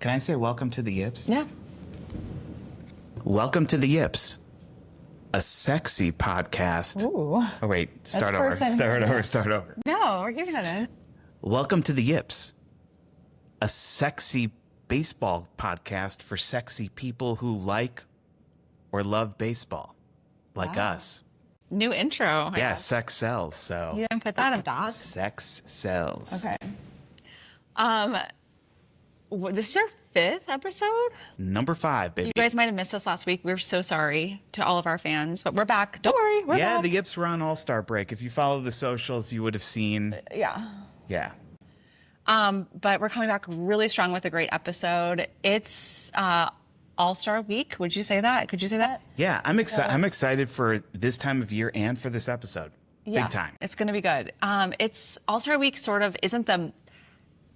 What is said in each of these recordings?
Can I say welcome to the Yips? Yeah. Welcome to the Yips, a sexy podcast. Ooh. Oh, wait. Start That's over. first Start over. No, we're keeping that in. Welcome to the Yips, a sexy baseball podcast for sexy people who like or love baseball, like Wow. us. New intro. I Yeah, guess. sex sells. So You didn't put that in DOS. sex sells. Okay. This is our 5th episode. Number 5, baby. You guys might have missed us last week. We're so sorry to all of our fans, but we're back. Don't worry, we're Yeah, back. the Yips were on All-Star break. If you follow the socials, you would have seen. Yeah. Yeah. But we're coming back really strong with a great episode. It's All-Star Week. Would you say that? Could you say that? Yeah, I'm excited. I'm excited for this time of year and for this episode. Yeah, Big time. It's going to be good. It's All-Star Week sort of isn't the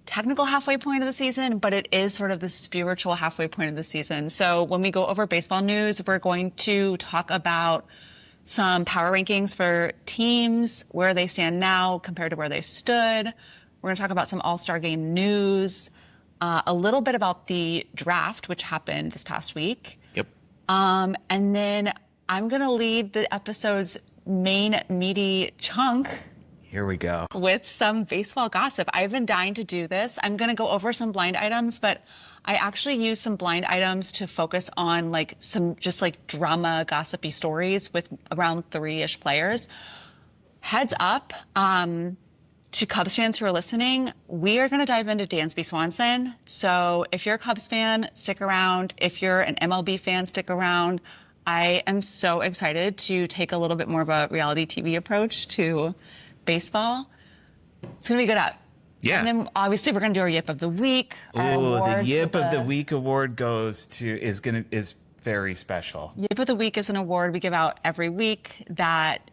technical halfway point of the season, but it is sort of the spiritual halfway point of the season. So when we go over baseball news, we're going to talk about some power rankings for teams, where they stand now compared to where they stood. We're going to talk about some All-Star Game news, a little bit about the draft, which happened this past week. Yep. And then I'm going to lead the episode's main meaty chunk Here we go. with some baseball gossip. I've been dying to do this. I'm going to go over some blind items, but I actually use some blind items to focus on like some just like drama gossipy stories with around 3-ish players. Heads up, to Cubs fans who are listening, we are going to dive into Dansby Swanson. So if you're a Cubs fan, stick around. If you're an MLB fan, stick around. I am so excited to take a little bit more of a reality TV approach to baseball. It's going to be good up. Yeah. And then obviously we're going to do our Yip of the Week. our Oh, the awards Yip with of the Week award is very special. Yip of the Week is an award we give out every week that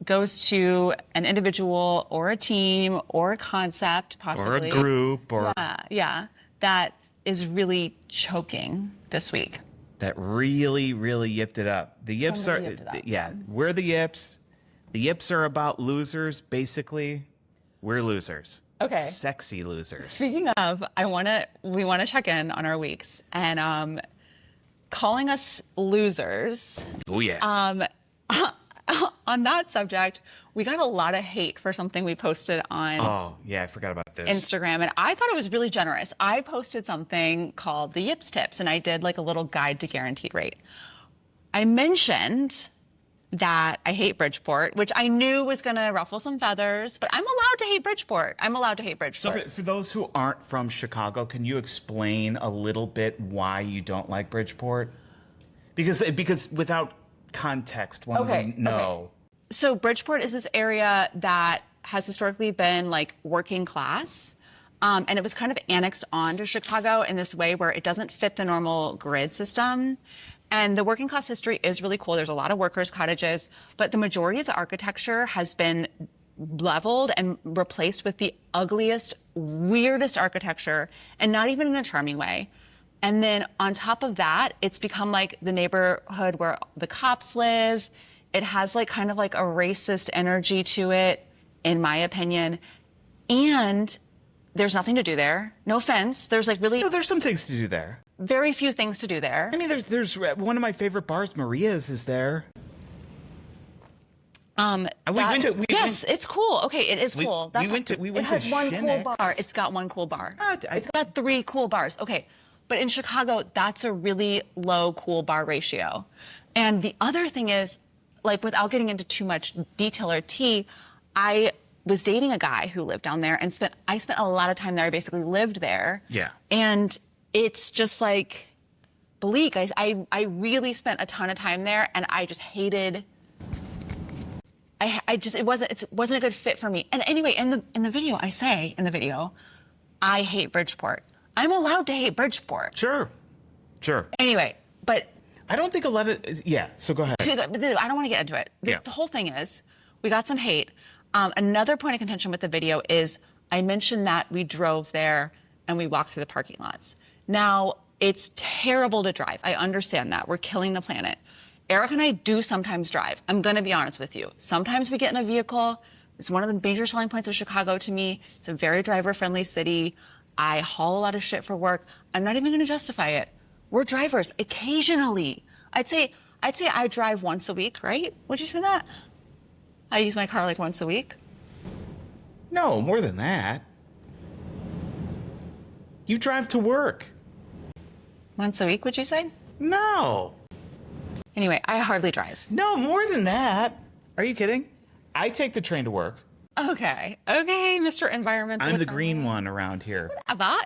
goes to an individual or a team or a concept, possibly. Or a group or Yeah, that is really choking this week. that really, really yipped it up. The Yips Somebody are, yipped it up. yeah, we're the Yips. The Yips are about losers, basically. We're losers. Okay. Sexy losers. Speaking of, we want to check in on our weeks, and calling us losers. Oh, yeah. On that subject, we got a lot of hate for something we posted on Oh, yeah, I forgot about this. Instagram, and I thought it was really generous. I posted something called the Yips Tips, and I did like a little guide to guaranteed rate. I mentioned that I hate Bridgeport, which I knew was going to ruffle some feathers, but I'm allowed to hate Bridgeport. So for those who aren't from Chicago, can you explain a little bit why you don't like Bridgeport? Because without context, one wouldn't know. So Bridgeport is this area that has historically been like working class. And it was kind of annexed onto Chicago in this way where it doesn't fit the normal grid system. And the working class history is really cool. There's a lot of workers' cottages, but the majority of the architecture has been leveled and replaced with the ugliest, weirdest architecture, and not even in a charming way. And then on top of that, it's become like the neighborhood where the cops live. It has like kind of like a racist energy to it, in my opinion. And there's nothing to do there. No offense. There's like really No, there's some things to do there. very few things to do there. I mean, there's one of my favorite bars, Maria's, is there. Yes, it's cool. Okay, it is cool. we went to It has one cool Shinnick's. bar. It's got one cool bar. I- It's got 3 cool bars. Okay, but in Chicago, that's a really low cool bar ratio. And the other thing is, like, without getting into too much detail or tea, I was dating a guy who lived down there, and I spent a lot of time there. I basically lived there. Yeah. And it's just like bleak. I really spent a ton of time there, and I just hated. It wasn't a good fit for me. And anyway, in the video, I say in the video, I hate Bridgeport. I'm allowed to hate Bridgeport. Sure. Anyway, but I don't think a lot of so go ahead. I don't want to get into it. The whole thing is, we got some hate. Another point of contention with the video is I mentioned that we drove there and we walked through the parking lots. Now, it's terrible to drive. I understand that. We're killing the planet. Eric and I do sometimes drive. I'm going to be honest with you. Sometimes we get in a vehicle. It's one of the major selling points of Chicago to me. It's a very driver-friendly city. I haul a lot of shit for work. I'm not even going to justify it. We're drivers occasionally. I'd say I drive once a week, right? Would you say that? I use my car like once a week. No, more than that. You drive to work. Once a week, would you say? No. Anyway, I hardly drive. No, more than that. Are you kidding? I take the train to work. Okay, Mr. Environmental. I'm the green one around here.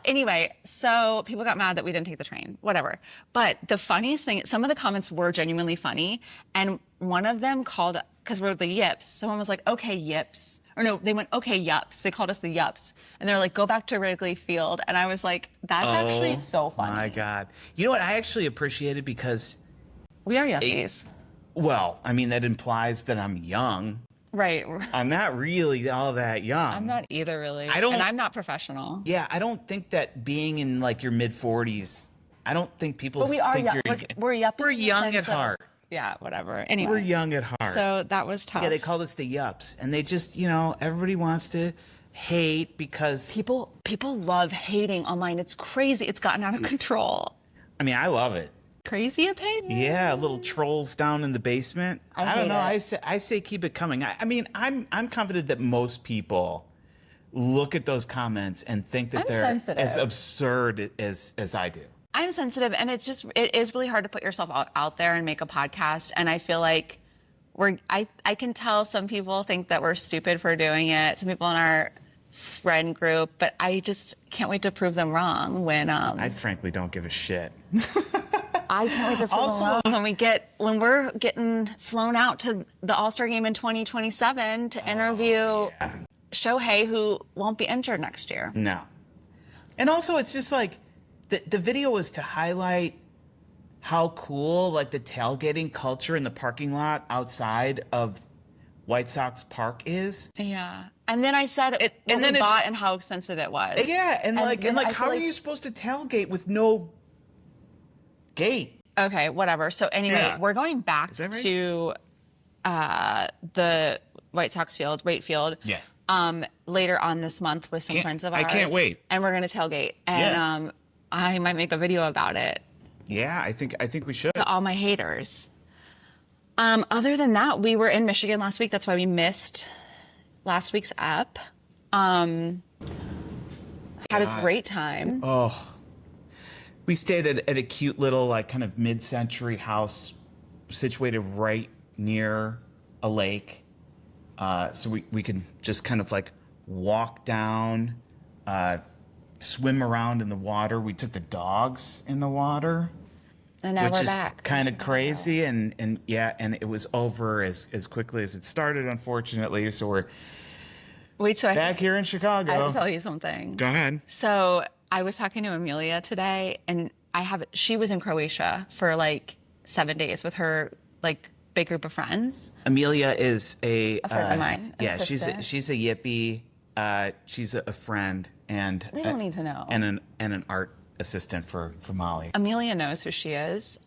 Anyway, so people got mad that we didn't take the train, whatever. But the funniest thing, some of the comments were genuinely funny. And one of them called, because we're the yips, someone was like, okay, yips. Or no, they went, okay, yups. They called us the yups. And they're like, go back to Wrigley Field. And I was like, that's actually so funny. Oh my God. You know what? I actually appreciate it because... We are yuppies. Well, I mean, that implies that I'm young. Right. I'm not really all that young. I'm not either, really. I don't- And I'm not professional. Yeah, I don't think that being in like your mid-40s, I don't think people But we are think young. you're... We're yuppies. We're in the young sense at of- heart. Yeah, whatever. Anyway. We're young at heart. So that was tough. Yeah, they called us the yups. And they just, you know, everybody wants to hate because... People love hating online. It's crazy. It's gotten out of control. I mean, I love it. Crazy opinion. Yeah, little trolls down in the basement. I don't hate know. it. I say keep it coming. I mean, I'm confident that most people look at those comments and think that I'm they're sensitive. as absurd as I do. I'm sensitive, and it is really hard to put yourself out there and make a podcast. And I feel like I can tell some people think that we're stupid for doing it. Some people in our friend group, but I just can't wait to prove them wrong when I frankly don't give a shit. I can't wait to prove them wrong when we're getting flown out to the All-Star game in 2027 to interview Shohei, who won't be injured next year. No. And also, it's just like the video was to highlight how cool like the tailgating culture in the parking lot outside of White Sox Park is. Yeah. And then I said what and then we it's- bought and how expensive it was. Yeah, and then like I how feel are like- you supposed to tailgate with no gate? Okay, whatever. So anyway, Yeah. we're going back that right? to the White Sox field, Wright Field. Yeah. Later on this month with some friends of ours. I can't wait. And we're gonna tailgate. And I might make a video about it Yeah, I think we should. to all my haters. Other than that, we were in Michigan last week. That's why we missed last week's app. Had a great time. Oh, we stayed at a cute little like kind of mid-century house situated right near a lake, so we could just kind of like walk down, swim around in the water. We took the dogs in the water, And now which we're is back. kind of crazy, and it was over as quickly as it started, unfortunately. So we're Wait, so back here in Chicago. I have to tell you something. Go ahead. So I was talking to Amelia today, and she was in Croatia for like 7 days with her like big group of friends. Amelia is a friend of mine, an Yeah, assistant. she's a yippie. She's a friend and They don't need to know. And an art assistant for Molly. Amelia knows who she is.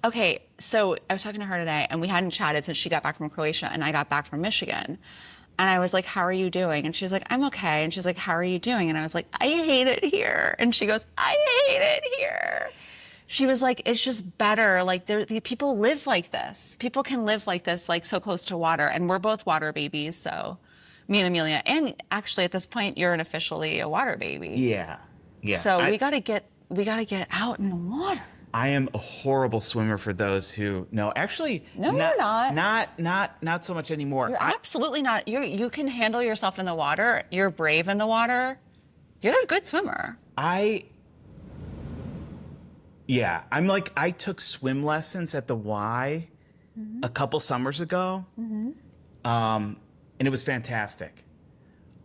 Okay, so I was talking to her today, and we hadn't chatted since she got back from Croatia, and I got back from Michigan. And I was like, how are you doing? And she was like, I'm okay. And she's like, how are you doing? And I was like, I hate it here. And she goes, I hate it here. She was like, it's just better. Like, the people live like this. People can live like this, like so close to water. And we're both water babies, so me and Amelia. And actually, at this point, you're officially a water baby. Yeah. So we gotta get get out in the water. I am a horrible swimmer for those who know. Actually, No, you're not. Not so much anymore. You're absolutely not. You can handle yourself in the water. You're brave in the water. You're a good swimmer. I took swim lessons at the Y a couple summers ago, and it was fantastic.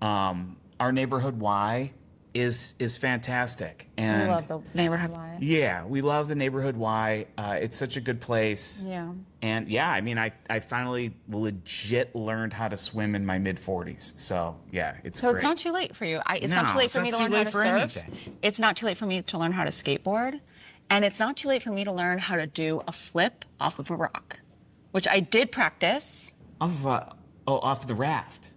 Our neighborhood Y is fantastic, and I love the neighborhood Y. yeah, we love the neighborhood Y. It's such a good place. Yeah. And yeah, I mean, I finally legit learned how to swim in my mid-40s. So yeah, it's So great. it's not too late for you. It's No, not too late it's for not me to too learn how late to for surf. anything. It's not too late for me to learn how to skateboard. And it's not too late for me to learn how to do a flip off of a rock, which I did practice. off of the raft.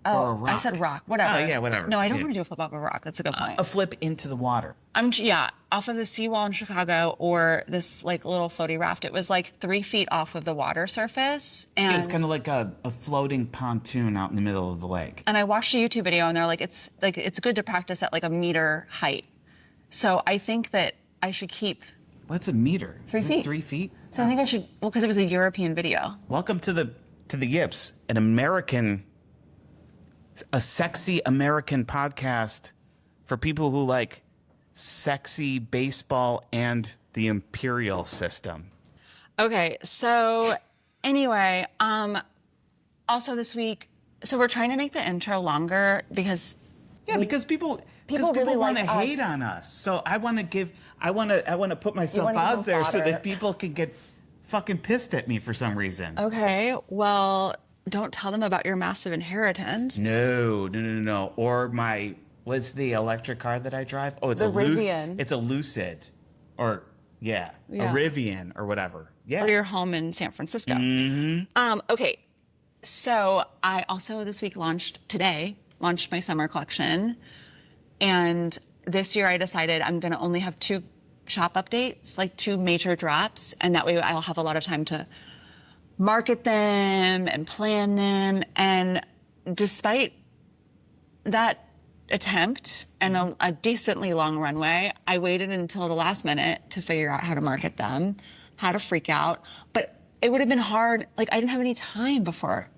or a rock? I said rock. Whatever. Oh, yeah, whatever. No, I don't Yeah. want to do a flip off a rock. That's a good point. A flip into the water. Off of the seawall in Chicago or this like little floaty raft. It was like 3 feet off of the water surface. And It was kind of like a floating pontoon out in the middle of the lake. and I watched a YouTube video and they're like, it's good to practice at like a meter height. So I think that I should keep. What's a meter? 3 Is it feet. 3 feet? So I think I should, because it was a European video. Welcome to the Yips, a sexy American podcast for people who like sexy baseball and the imperial system. Okay, so anyway, also this week, so we're trying to make the intro longer because Because people really want to like us. hate on us. So I want to put myself wanna give out them there so fodder. that people can get fucking pissed at me for some reason. okay, well, don't tell them about your massive inheritance. No. Or what's the electric car that I drive? Oh, it's The a Rivian. It's a Lucid, or a Rivian or whatever. Yeah. Or your home in San Francisco. Okay, so I also this week launched my summer collection. And this year I decided I'm going to only have 2 shop updates, like 2 major drops. And that way I'll have a lot of time to market them and plan them. And despite that attempt and a decently long runway, I waited until the last minute to figure out how to market them, how to freak out. But it would have been hard. Like I didn't have any time before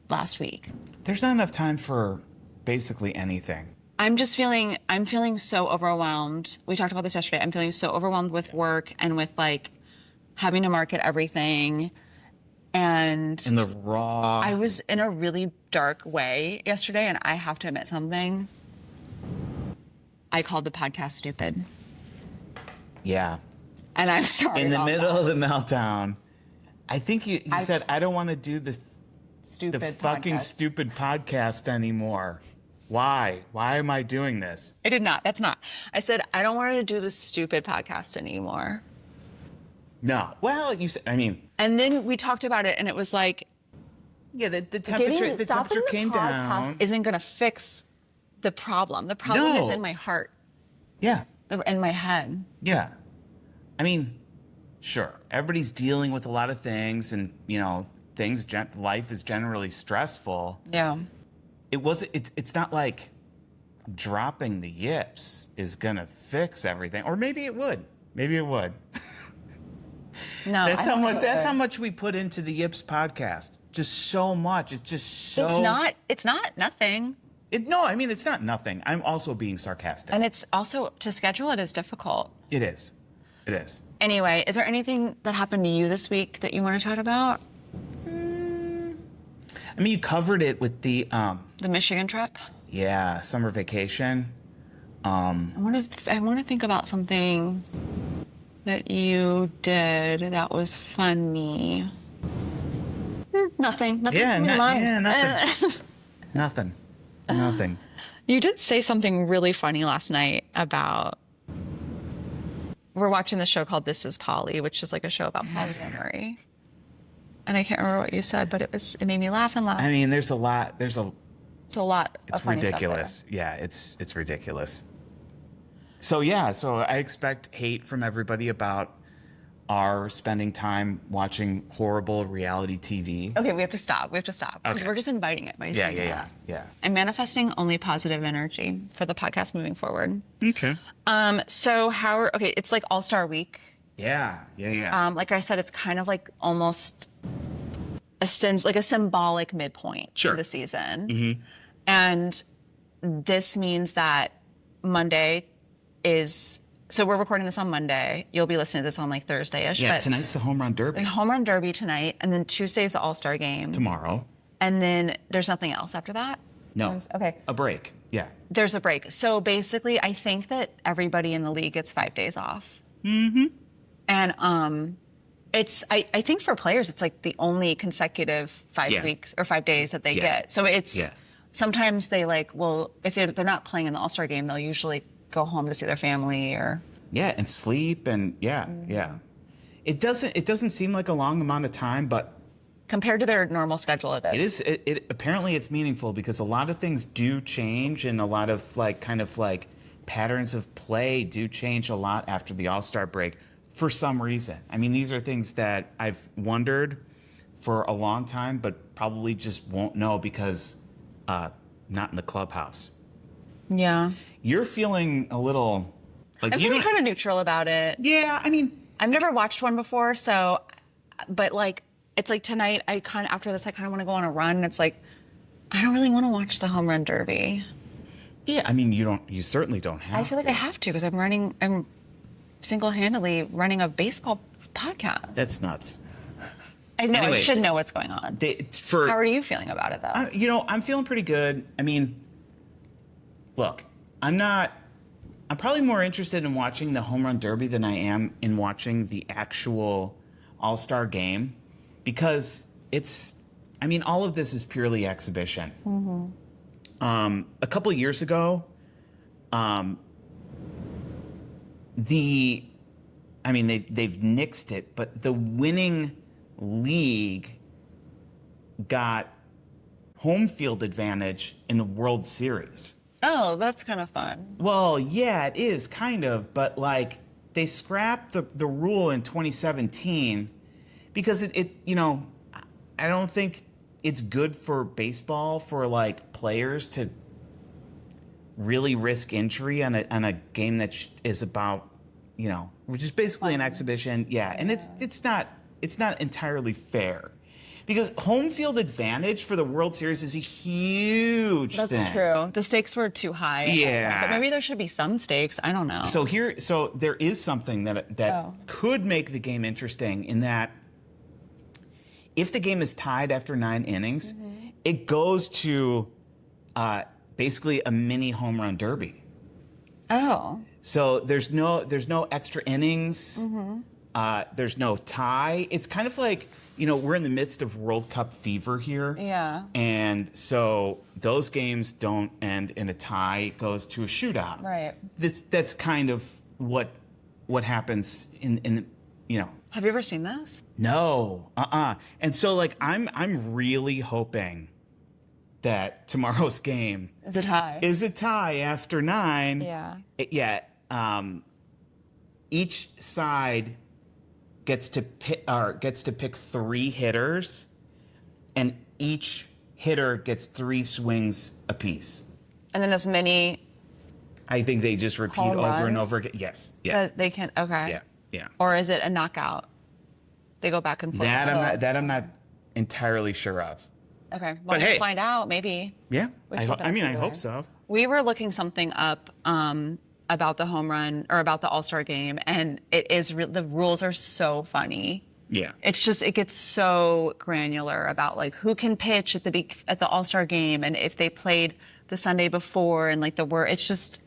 last week. There's not enough time for basically anything. I'm feeling so overwhelmed. We talked about this yesterday. I'm feeling so overwhelmed with work and with like having to market everything. And In the raw. I was in a really dark way yesterday, and I have to admit something. I called the podcast stupid. Yeah. And I'm sorry. In the about middle that. of the meltdown. I think you said, I don't want to do the Stupid fucking podcast. stupid podcast anymore. Why? Why am I doing this? I did not. That's not. I said, I don't want to do this stupid podcast anymore. No. Well, And then we talked about it, and it was like, yeah, the temperature came down. isn't going to fix the problem. The problem is No. in my heart, Yeah. in my head. Yeah. Sure. Everybody's dealing with a lot of things, and life is generally stressful. Yeah. It's not like dropping the yips is gonna fix everything, or maybe it would. No, That's I don't think it That's how would. much we put into the Yips podcast. Just so much. It's just so. It's not nothing. It's not nothing. I'm also being sarcastic. And it's also, to schedule it is difficult. It is. It is. Anyway, is there anything that happened to you this week that you want to chat about? You covered it with the The Michigan trip? summer vacation. I want to think about something that you did that was funny. Nothing. Nothing. Nothing. Nothing. You did say something really funny last night about. We're watching the show called This Is Polly, which is like a show about polyamory. And I can't remember what you said, but it made me laugh and laugh. There's a lot. It's a lot. It's of funny stuff ridiculous. Yeah, it's ridiculous. So I expect hate from everybody about our spending time watching horrible reality TV. there. Okay, we have to stop. Because Okay. we're just inviting it by saying that. Yeah. I'm manifesting only positive energy for the podcast moving forward. Okay. So it's like All-Star Week. Yeah. Like I said, it's kind of like almost a symbolic midpoint Sure. to the season. And this means that Monday so we're recording this on Monday. You'll be listening to this on like Thursday-ish. Yeah, but tonight's the home run derby. home run derby tonight, and then Tuesday's the All-Star game. Tomorrow. And then there's nothing else after that? No. Okay. A break. Yeah. There's a break. So basically, I think that everybody in the league gets 5 days off. Mm-hmm. And I think for players, it's like the only consecutive 5 weeks or 5 days that they get. So it's sometimes they if they're not playing in the All-Star game, they'll usually go home to see their family or. Yeah, and sleep and yeah. It doesn't seem like a long amount of time, but compared to their normal schedule. It is. It apparently it's meaningful because a lot of things do change, and a lot of like patterns of play do change a lot after the All-Star break for some reason. I mean, these are things that I've wondered for a long time, but probably just won't know because not in the clubhouse. Yeah. You're feeling a little like I'm feeling kind of neutral about it. Yeah, I mean, I've never watched one before, so, but like, it's like tonight, after this, I kind of want to go on a run. And it's like, I don't really want to watch the home run derby. yeah, I mean, you certainly don't have I feel like I have to because I'm single-handedly running a baseball podcast. That's nuts. I know, Anyway, I should know what's going on. How are you feeling about it, though? I'm feeling pretty good. I mean, look, I'm probably more interested in watching the home run derby than I am in watching the actual All-Star game because all of this is purely exhibition. Mm-hmm. A couple of years ago, they've nixed it, but the winning league got home field advantage in the World Series. Oh, that's kind of fun. Well, yeah, it is kind of, but like they scrapped the rule in 2017 because I don't think it's good for baseball for like players to really risk injury on a game that is about, which is basically an exhibition. Yeah, and it's not entirely fair. Because home field advantage for the World Series is a huge thing. That's true. The stakes were too high. Yeah. But maybe there should be some stakes. I don't know. So there is something that could make the game interesting in that if the game is tied after 9 innings, mm-hmm. it goes to basically a mini home run derby. Oh. So there's no extra innings. Mm-hmm. There's no tie. It's kind of like, we're in the midst of World Cup fever here. Yeah. And so those games don't end in a tie. It goes to a shootout. Right. That's kind of what happens in. Have you ever seen this? No. And so like I'm really hoping that tomorrow's game is a tie after 9. Yeah. Each side gets to pick 3 hitters, and each hitter gets 3 swings apiece. And then as many. I think they just repeat over and over again. Yes. Yeah. They can. Okay. Yeah. Yeah. Or is it a knockout? They go back and forth. I'm not entirely sure of. Okay. Well, we'll find out. Maybe. Yeah. I hope so. We were looking something up about the home run or about the All-Star game, and the rules are so funny. Yeah. It's just, it gets so granular about like who can pitch at the All-Star game and if they played the Sunday before and like it's just,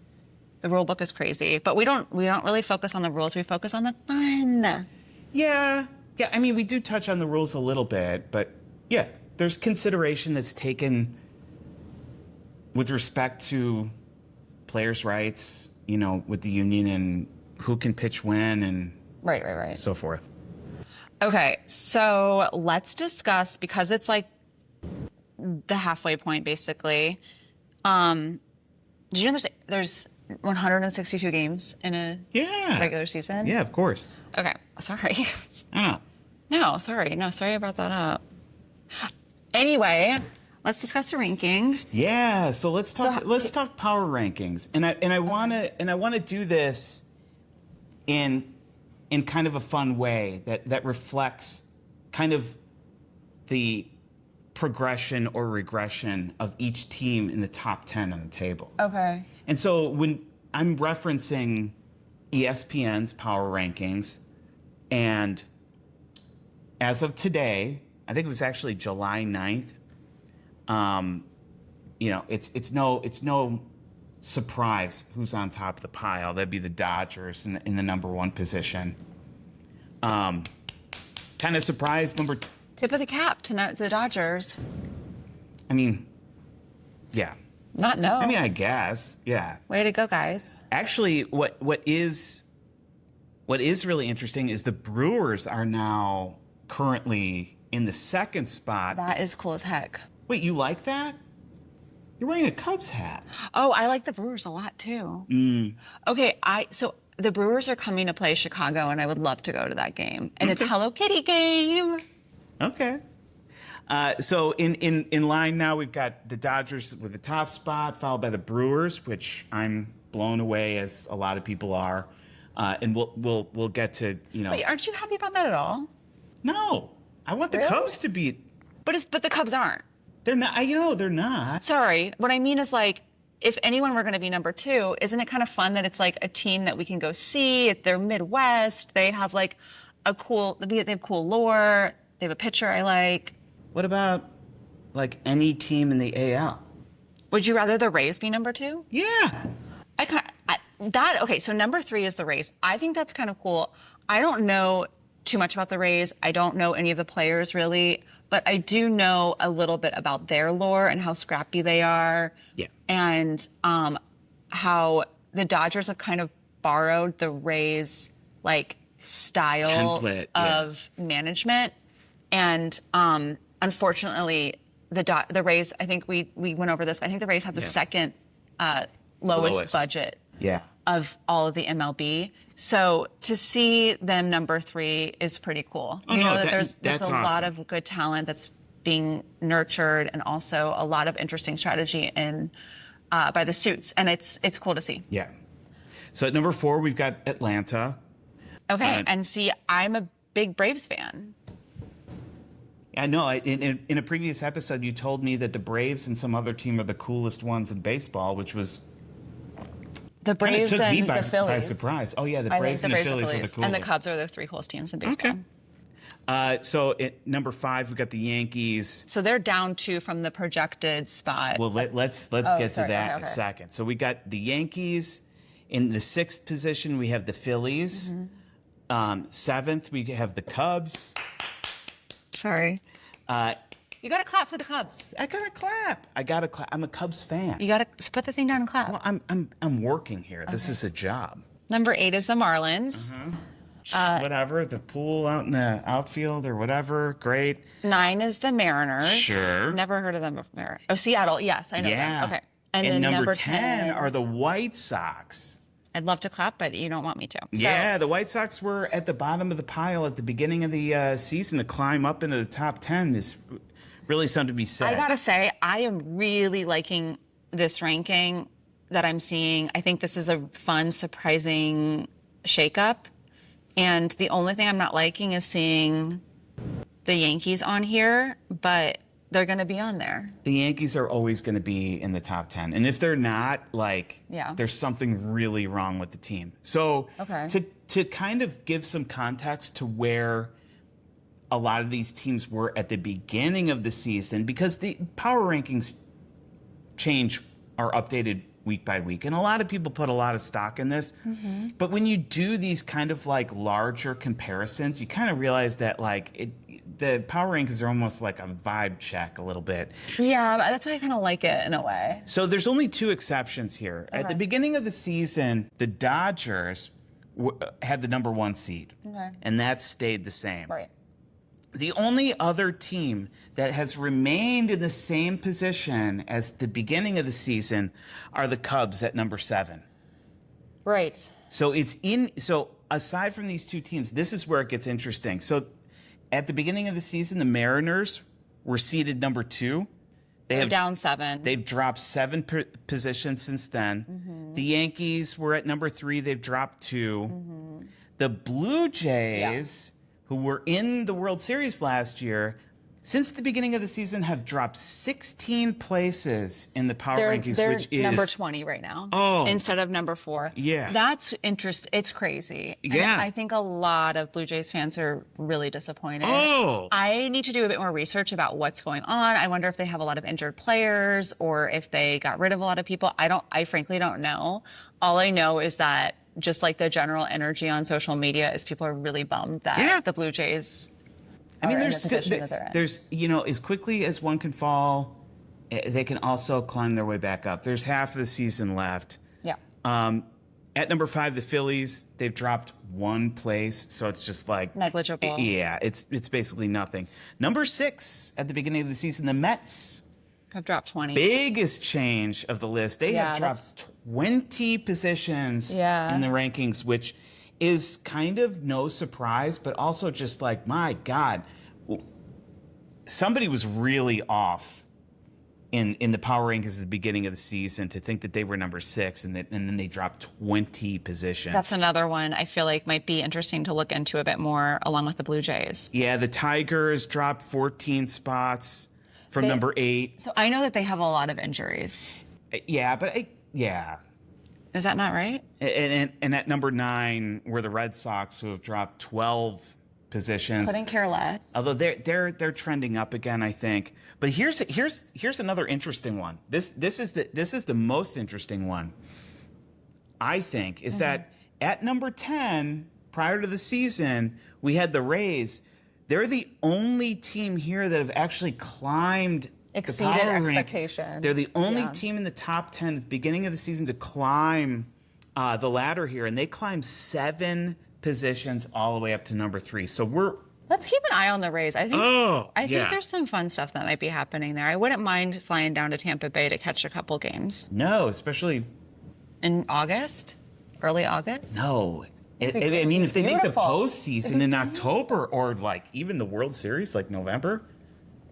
the rule book is crazy. But we don't really focus on the rules. We focus on the fun. Yeah. Yeah. I mean, we do touch on the rules a little bit, but yeah, there's consideration that's taken with respect to players' rights, with the union and who can pitch when and right. So forth. Okay, so let's discuss, because it's like the halfway point, basically. Did you know there's 162 games in a regular season? Yeah, of course. Okay, sorry. Oh. No, sorry I brought that up. Anyway, let's discuss the rankings. Yeah, so let's talk power rankings, and I want to do this in kind of a fun way that reflects kind of the progression or regression of each team in the top 10 on the table. Okay. And so when I'm referencing ESPN's power rankings, and as of today, I think it was actually July 9th. It's no surprise who's on top of the pile. That'd be the Dodgers in the number 1 position. Kind of surprised number. Tip of the cap to the Dodgers. I mean, yeah. Not no. I mean, I guess, yeah. Way to go, guys. Actually, what is really interesting is the Brewers are now currently in the second spot. That is cool as heck. Wait, you like that? You're wearing a Cubs hat. Oh, I like the Brewers a lot too. Okay, so the Brewers are coming to play Chicago, and I would love to go to that game. And it's a Hello Kitty game. Okay. So in line now, we've got the Dodgers with the top spot, followed by the Brewers, which I'm blown away, as a lot of people are. And we'll get to, you know. Wait, aren't you happy about that at all? No, I want the Really? Cubs to be. But the Cubs aren't. They're not. I know they're not. Sorry, what I mean is like, if anyone were going to be number 2, isn't it kind of fun that it's like a team that we can go see? They're Midwest. They have like they have cool lore. They have a pitcher I like. What about like any team in the AL? Would you rather the Rays be number 2? Yeah. Okay, so number 3 is the Rays. I think that's kind of cool. I don't know too much about the Rays. I don't know any of the players really, but I do know a little bit about their lore and how scrappy they are. Yeah. And how the Dodgers have kind of borrowed the Rays like style Template, of management. And unfortunately, the Rays, I think we went over this, but I think the Rays have the second lowest budget of all of the MLB. So to see them number 3 is pretty cool. There's a awesome. lot of good talent that's being nurtured, and also a lot of interesting strategy by the suits, and it's cool to see. Yeah. So at number 4, we've got Atlanta. Okay, and see, I'm a big Braves fan. I know. In a previous episode, you told me that the Braves and some other team are the coolest ones in baseball, which was the Braves took and me by the Phillies. By surprise. Oh yeah, the I Braves think and the the Braves Phillies are the coolest. and the Cubs are the 3 coolest teams in baseball. Okay. So at number 5, we've got the Yankees. So they're down 2 from the projected spot. Well, let's get to that in a Okay. second. So we got the Yankees in the 6th position. We have the Phillies. 7th, we have the Cubs. Sorry. You got to clap for the Cubs. I gotta clap. I'm a Cubs fan. You got to put the thing down and clap. Well, I'm working here. This is a job. Number 8 is the Marlins. Whatever, the pool out in the outfield or whatever. Great. 9 is the Mariners. Sure. Never heard of them before. Oh, Seattle. Yes, I know Yeah. them. Okay. And And then number 10 are the White Sox. I'd love to clap, but you don't want me to. Yeah, the White Sox were at the bottom of the pile at the beginning of the season. To climb up into the top 10 is really something to be said. I gotta say, I am really liking this ranking that I'm seeing. I think this is a fun, surprising shakeup. And the only thing I'm not liking is seeing the Yankees on here, but they're going to be on there. The Yankees are always going to be in the top 10. And if they're not, there's something really wrong with the team. So to kind of give some context to where a lot of these teams were at the beginning of the season, because the power rankings are updated week by week, and a lot of people put a lot of stock in this. But when you do these kind of like larger comparisons, you kind of realize that the power rankings are almost like a vibe check a little bit. Yeah, that's why I kind of like it in a way. So there's only 2 exceptions here. At the beginning of the season, the Dodgers had the number 1 seed, and that stayed the same. Right. The only other team that has remained in the same position as the beginning of the season are the Cubs at number 7. Right. So aside from these 2 teams, this is where it gets interesting. So at the beginning of the season, the Mariners were seeded number 2. They're down 7. They've dropped 7 positions since then. The Yankees were at number 3. They've dropped 2. The Blue Jays, who were in the World Series last year, since the beginning of the season have dropped 16 places in the power rankings, which is number 20 right now. Instead of number 4. Yeah. That's interesting. It's crazy. Yeah. And I think a lot of Blue Jays fans are really disappointed. Oh. I need to do a bit more research about what's going on. I wonder if they have a lot of injured players or if they got rid of a lot of people. I frankly don't know. All I know is that just like the general energy on social media is people are really bummed that the Blue Jays there's as quickly as one can fall, they can also climb their way back up. There's half of the season left. Yeah. At number 5, the Phillies, they've dropped one place, so it's just like Negligible. Yeah, it's basically nothing. Number 6 at the beginning of the season, the Mets. I've dropped 20. Biggest change of the list. They Yeah, have dropped 20 positions Yeah. in the rankings, which is kind of no surprise, but also just like, my God, somebody was really off in the power rankings at the beginning of the season to think that they were number 6, and then they dropped 20 positions. That's another one I feel like might be interesting to look into a bit more, along with the Blue Jays. Yeah, the Tigers dropped 14 spots from number 8. So I know that they have a lot of injuries. Yeah, but yeah. Is that not right? And at number 9 were the Red Sox, who have dropped 12 positions. Couldn't care less. Although they're trending up again, I think. But here's another interesting one. This is the most interesting one, I think, is that at number 10, prior to the season, we had the Rays. They're the only team here that have actually climbed Exceeded the power expectations. rank. They're the only Yeah. team in the top 10 at the beginning of the season to climb the ladder here, and they climbed 7 positions all the way up to number 3. So Let's keep an eye on the Rays. I think yeah. think there's some fun stuff that might be happening there. I wouldn't mind flying down to Tampa Bay to catch a couple games No, especially in August, early August. no. I mean, if they make the beautiful. postseason in October or like even the World Series, like November.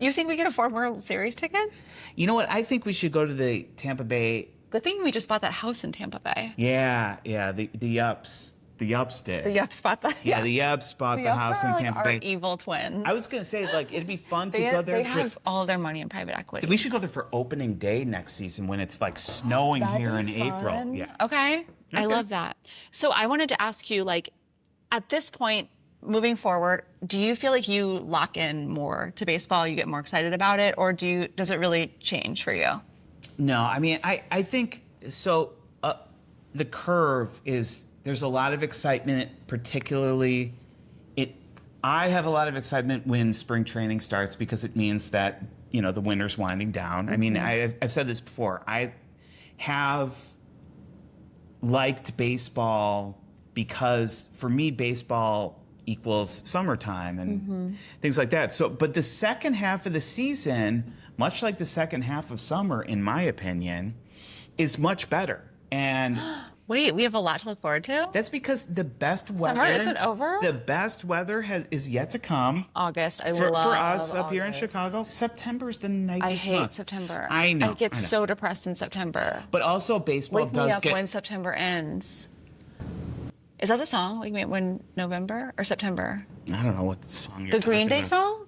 You think we could afford World Series tickets? You know what? I think we should go to the Tampa Bay. Good thing we just bought that house in Tampa Bay. Yeah. The Ups did. The Yups bought that. Yeah, the Ups bought the house in are like Tampa our Bay. evil twins. I was gonna say, like, it'd be fun to They, go there. they have all their money in private equity. We should go there for opening day next season when it's like snowing That'd here in be April. fun. Yeah. Okay. I love that. So I wanted to ask you, like, at this point, moving forward, do you feel like you lock in more to baseball? You get more excited about it, or does it really change for you? No, I mean, I think so. The curve is there's a lot of excitement, particularly I have a lot of excitement when spring training starts because it means that the winter's winding down. I mean, I've said this before. I have liked baseball because for me, baseball equals summertime and things like that. So, but the second half of the season, much like the second half of summer, in my opinion, is much better. And Wait, we have a lot to look forward to? that's because the best weather Summer isn't over? The best weather is yet to come. August. I For love us up here in August. Chicago, September is the I nicest hate month. September. I know. I get so depressed in September. But also baseball Wake me does up get when September ends. Is that the song? Wake me up when November or September? I don't know what the song you're The Green talking Day about. song?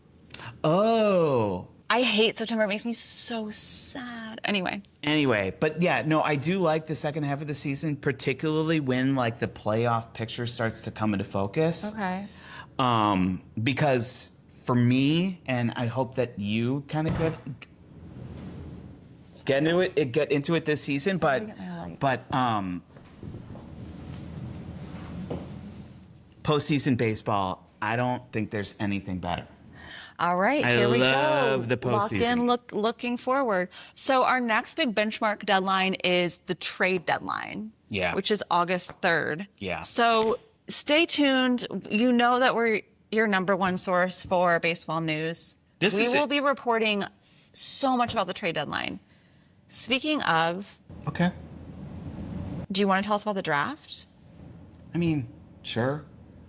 Oh. I hate September. It makes me so sad. Anyway, but yeah, no, I do like the second half of the season, particularly when like the playoff picture starts to come into focus. Okay. Because for me, and I hope that you kind of get into it this season, but postseason baseball, I don't think there's anything better. All right, I here we go. love the postseason. Lock in, looking forward. So our next big benchmark deadline is the trade deadline. Yeah. Which is August 3rd. Yeah. So stay tuned. You know that we're your number one source for baseball news. We will be reporting so much about the trade deadline. Speaking of, Okay. do you want to tell us about the draft? I mean, sure.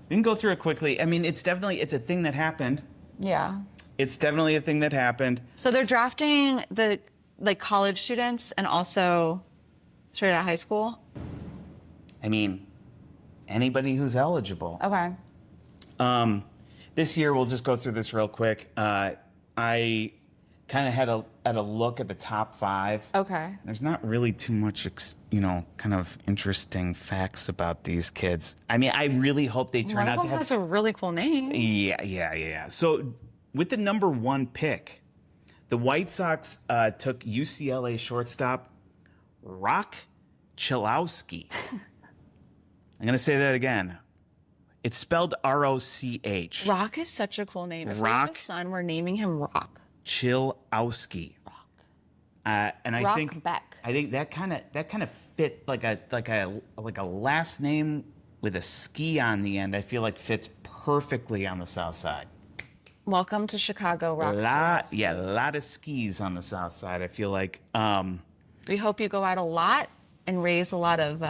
We can go through it quickly. I mean, it's a thing that happened. Yeah. It's definitely a thing that happened. So they're drafting the college students and also straight out of high school. I mean, anybody who's eligible. Okay. This year, we'll just go through this real quick. I kind of had a look at the top 5. Okay. There's not really too much, kind of interesting facts about these kids. I mean, I really hope they turn One out of to them have. has a really cool name. Yeah. So with the number 1 pick, the White Sox took UCLA shortstop Rock Chalowski. I'm going to say that again. It's spelled R-O-C-H. Rock is such a cool name. If we Rock. have a son, we're naming him Rock. Chilowski. And Rock think Beck. I think that kind of fit like a last name with a ski on the end. I feel like fits perfectly on the South Side. Welcome to Chicago, Rock. A lot of skis on the South Side. I feel like We hope you go out a lot and raise a lot of,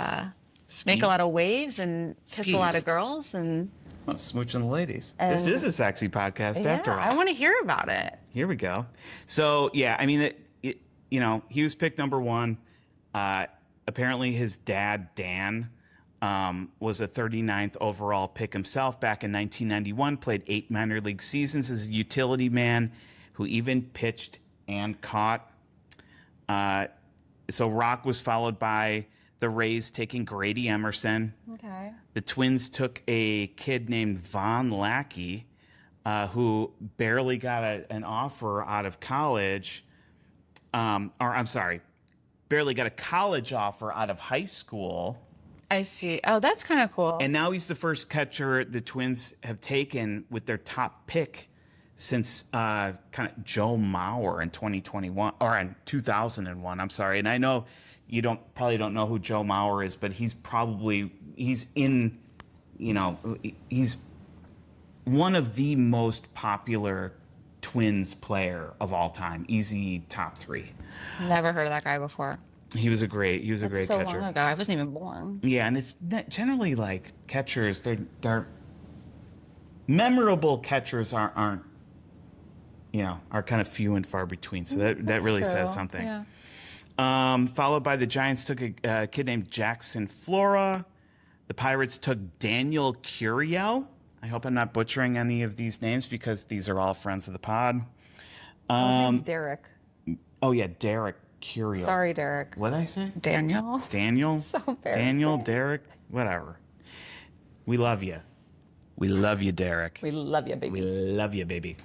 make a lot of waves and kiss a lot Skis. of girls and. Smooching the ladies. This is a sexy podcast after all. I want to hear about it. Here we go. So yeah, I mean, he was picked number one. Apparently, his dad Dan was a 39th overall pick himself back in 1991. Played 8 minor league seasons as a utility man, who even pitched and caught. So Rock was followed by the Rays taking Grady Emerson. Okay. The Twins took a kid named Von Lackey, who barely got an offer out of college. Barely got a college offer out of high school. I see. Oh, that's kind of cool. And now he's the first catcher the Twins have taken with their top pick since kind of Joe Mauer in 2021 or in 2001. I'm sorry. And I know you probably don't know who Joe Mauer is, but he's one of the most popular Twins player of all time. Easy top 3. Never heard of that guy before. He was a great So catcher. long ago, I wasn't even born. Yeah, and it's generally like catchers. They're memorable catchers aren't are kind of few and far between. So that really true. says something. Yeah. Followed by the Giants took a kid named Jackson Flora. The Pirates took Daniel Curiel. I hope I'm not butchering any of these names because these are all friends of the pod. His name's Derek. Oh yeah, Derek Curiel. Sorry, Derek. What did I say? Daniel. Daniel? So embarrassing. Daniel, Derek, whatever. We love you. We love you, Derek. We love you, baby. We love you, baby.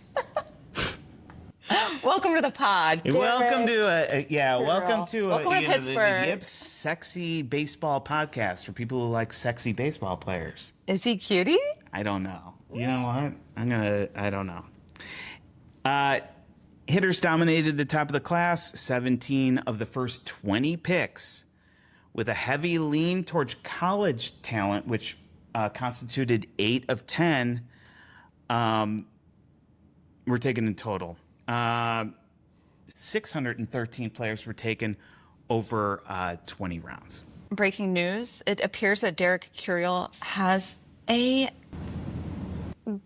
Welcome to the pod. Derek. Welcome to Welcome to the Pittsburgh. Yips Sexy Baseball Podcast for people who like sexy baseball players. Is he cutie? I don't know. You know what? I don't know. Hitters dominated the top of the class, 17 of the first 20 picks, with a heavy lean towards college talent, which constituted 8 of 10 were taken in total. 613 players were taken over 20 rounds. Breaking news. It appears that Derek Curiel has a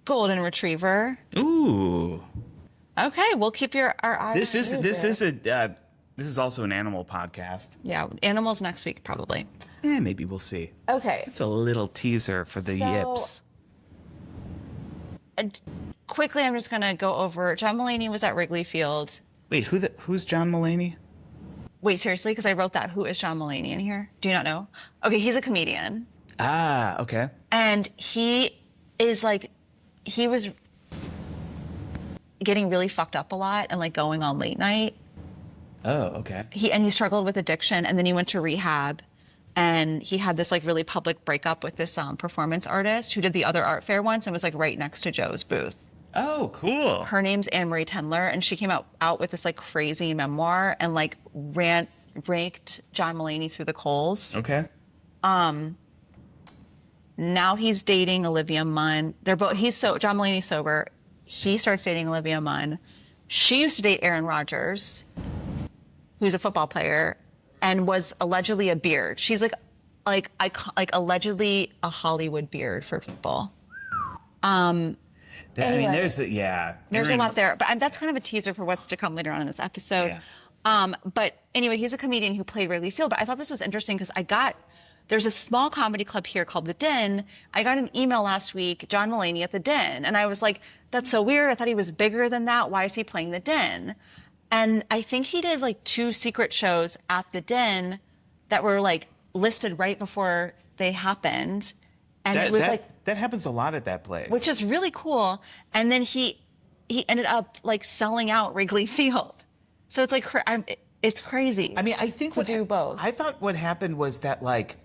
golden retriever. Ooh. Okay, we'll keep our eyes. This is also an animal podcast. Yeah, animals next week probably. Maybe we'll see. Okay. It's a little teaser for the Yips. Quickly, I'm just gonna go over. John Mulaney was at Wrigley Field. Wait, who's John Mulaney? Wait, seriously? Because I wrote that. Who is John Mulaney in here? Do you not know? Okay, he's a comedian. Ah, okay. And he was getting really fucked up a lot and like going on late night. Oh, okay. He struggled with addiction, and then he went to rehab, and he had this like really public breakup with this performance artist who did the other art fair once and was like right next to Joe's booth. Oh, cool. Her name's Anne Marie Tendler, and she came out with this like crazy memoir and like raked John Mulaney through the coals. Okay. Now he's dating Olivia Munn. John Mulaney's sober. He starts dating Olivia Munn. She used to date Aaron Rodgers, who's a football player, and was allegedly a beard. She's like allegedly a Hollywood beard for people. Anyway, there's a There's a lot there, but that's kind of a teaser for what's to come later on in this episode. Yeah. But anyway, he's a comedian who played Wrigley Field. But I thought this was interesting because there's a small comedy club here called The Den. I got an email last week, John Mulaney at The Den, and I was like, that's so weird. I thought he was bigger than that. Why is he playing The Den? And I think he did like 2 secret shows at The Den that were like listed right before they happened. And it was that happens a lot at that place. which is really cool. And then he ended up like selling out Wrigley Field. So it's like, it's crazy. I mean, I think do both. I thought what happened was that like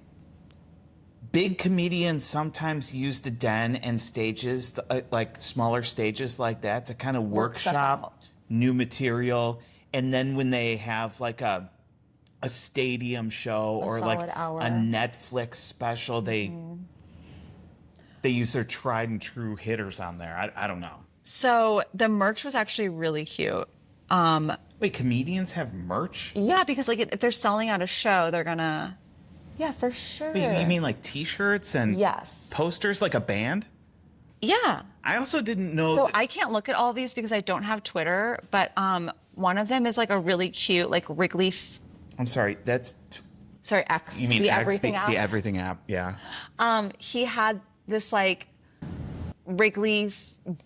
big comedians sometimes use the Den and stages, like smaller stages like that, to kind of workshop out. new material and then when they have like a stadium show or like solid hour. a Netflix special, they use their tried and true hitters on there. I don't know. So the merch was actually really cute. Wait, comedians have merch? Yeah, because like if they're selling out a show, they're gonna. Yeah, for sure. Wait, you mean like T-shirts and Yes. posters, like a band? Yeah. I also didn't know. So I can't look at all these because I don't have Twitter, but one of them is like a really cute like Wrigley. I'm sorry, that's. Sorry, X. You mean the X, everything app. the everything app? Yeah. He had this like Wrigley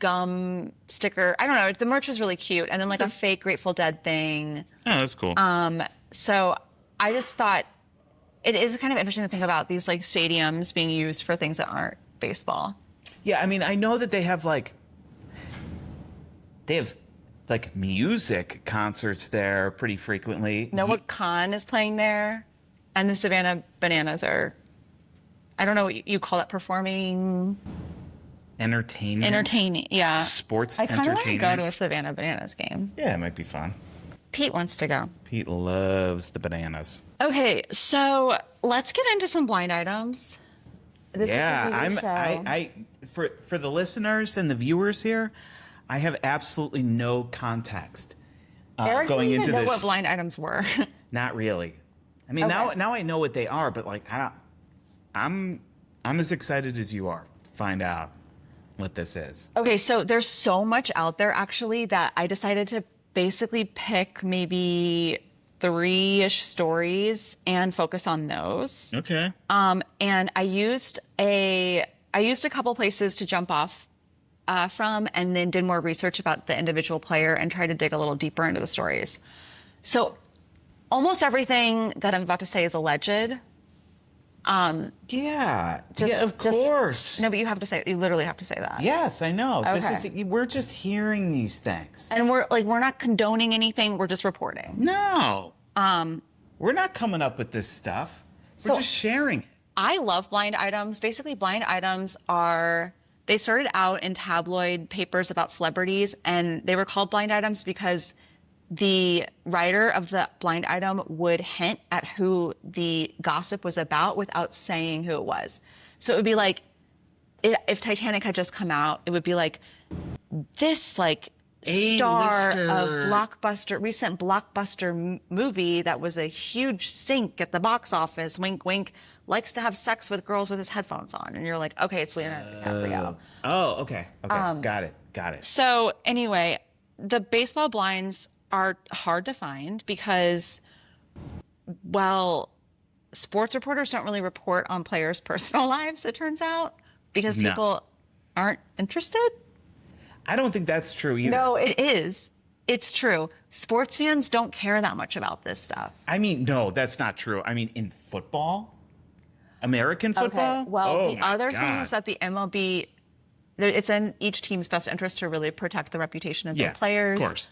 gum sticker. I don't know. The merch was really cute, and then like a fake Grateful Dead thing. Oh, that's cool. So I just thought it is kind of interesting to think about these like stadiums being used for things that aren't baseball. Yeah, I mean, I know that they have like music concerts there pretty frequently. Noah Khan is playing there, and the Savannah Bananas are. I don't know what you call that, performing. Entertaining, yeah. Sports I kind of want to entertainment. go to a Savannah Bananas game. Yeah, it might be fun. Pete wants to go. Pete loves the bananas. Okay, so let's get into some blind items. This Yeah, is a new show. I for the listeners and the viewers here, I have absolutely no context Eric going didn't into even know this. what blind items were. Not really. I mean, Okay. now I know what they are, but like I'm as excited as you are to find out what this is. Okay, so there's so much out there actually that I decided to basically pick maybe 3-ish stories and focus on those. Okay. And I used a couple places to jump off from, and then did more research about the individual player and tried to dig a little deeper into the stories. So almost everything that I'm about to say is alleged. Yeah, of course. No, but you literally have to say that. Yes, I know. Okay. We're just hearing these things. And we're not condoning anything, we're just reporting. No. We're not coming up with this stuff. We're So- just sharing it. I love blind items. Basically, blind items they started out in tabloid papers about celebrities, and they were called blind items because the writer of the blind item would hint at who the gossip was about without saying who it was. So it would be like, if Titanic had just come out, it would be like, this like star of recent blockbuster movie that was a huge sink at the box office, wink, wink, likes to have sex with girls with his headphones on. And you're like, okay, it's Leonardo DiCaprio. Oh, okay. Got it. So anyway, the baseball blinds are hard to find because, well, sports reporters don't really report on players' personal lives, it turns out, because No. people aren't interested. I don't think that's true either. No, it is. It's true. Sports fans don't care that much about this stuff. I mean, no, that's not true. I mean, in football, American football. Okay. Well, Oh the my other thing God. is that the MLB, it's in each team's best interest to really protect the reputation of Yeah, their players. of course.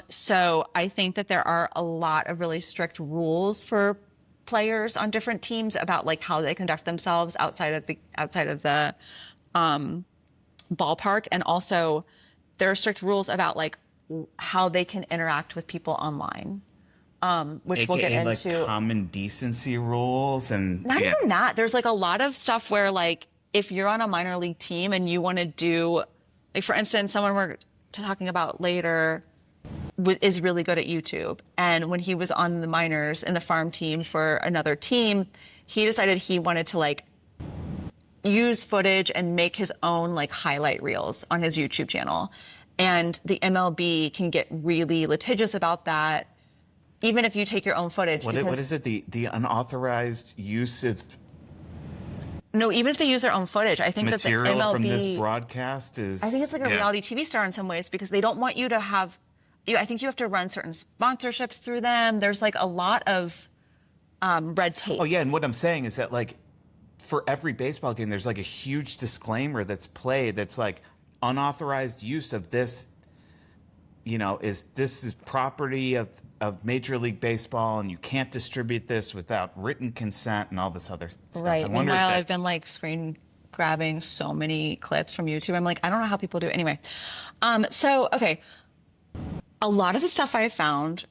So I think that there are a lot of really strict rules for players on different teams about like how they conduct themselves outside of the ballpark, and also there are strict rules about like how they can interact with people online, which we'll get AKA, into. like common decency rules and Not even that. There's like a lot of stuff where like if you're on a minor league team and you want to do, like for instance, someone we're talking about later is really good at YouTube. And when he was on the minors in the farm team for another team, he decided he wanted to like use footage and make his own like highlight reels on his YouTube channel. And the MLB can get really litigious about that, even if you take your own footage. what is it? The unauthorized use of No, even if they use their own footage, I think that the material MLB from this broadcast is. I think it's like a reality TV star in some ways because they don't want you to have. I think you have to run certain sponsorships through them. There's like a lot of red tape. Oh yeah, and what I'm saying is that like for every baseball game, there's like a huge disclaimer that's played that's like unauthorized use of this. You know, this is property of Major League Baseball, and you can't distribute this without written consent and all this other stuff. Right. I wonder if Meanwhile, that- I've been like screen grabbing so many clips from YouTube. I'm like, I don't know how people do it. Anyway, so okay. A lot of the stuff I found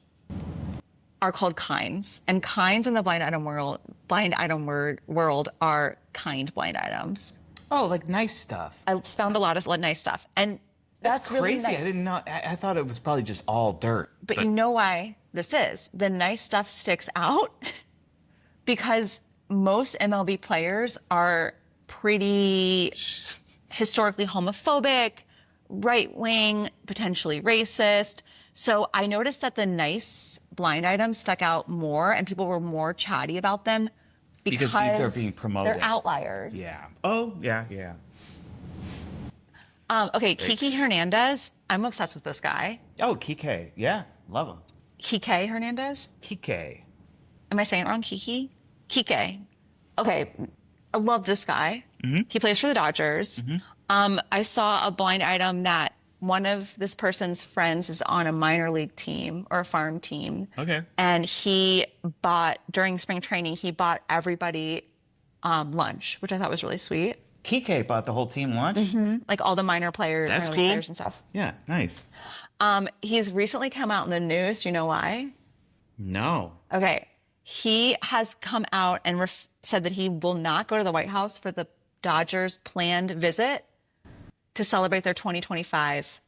are called kinds, and kinds in the blind item world are kind blind items. Oh, like nice stuff. I found a lot of nice stuff, and That's really crazy. nice. I didn't know. I thought it was probably just all dirt. But you know why this is? The nice stuff sticks out because most MLB players are pretty historically homophobic, right wing, potentially racist. So I noticed that the nice blind items stuck out more and people were more chatty about them Because these are being promoted. They're outliers. Yeah. Oh, yeah, yeah. Okay, Kiki Hernandez. I'm obsessed with this guy. Oh, Kike. Yeah, love him. Kike Hernandez? Kike. Am I saying it wrong? Kiki? Kike. Okay, I love this guy. Mm-hmm. He plays for the Dodgers. Mm-hmm. I saw a blind item that one of this person's friends is on a minor league team or a farm team. Okay. And he bought, during spring training, he bought everybody lunch, which I thought was really sweet. Kike bought the whole team lunch? Like all the minor players, That's minor cool. league players and stuff. Yeah, nice. He's recently come out in the news. Do you know why? No. Okay. He has come out and said that he will not go to the White House for the Dodgers' planned visit to celebrate their 2025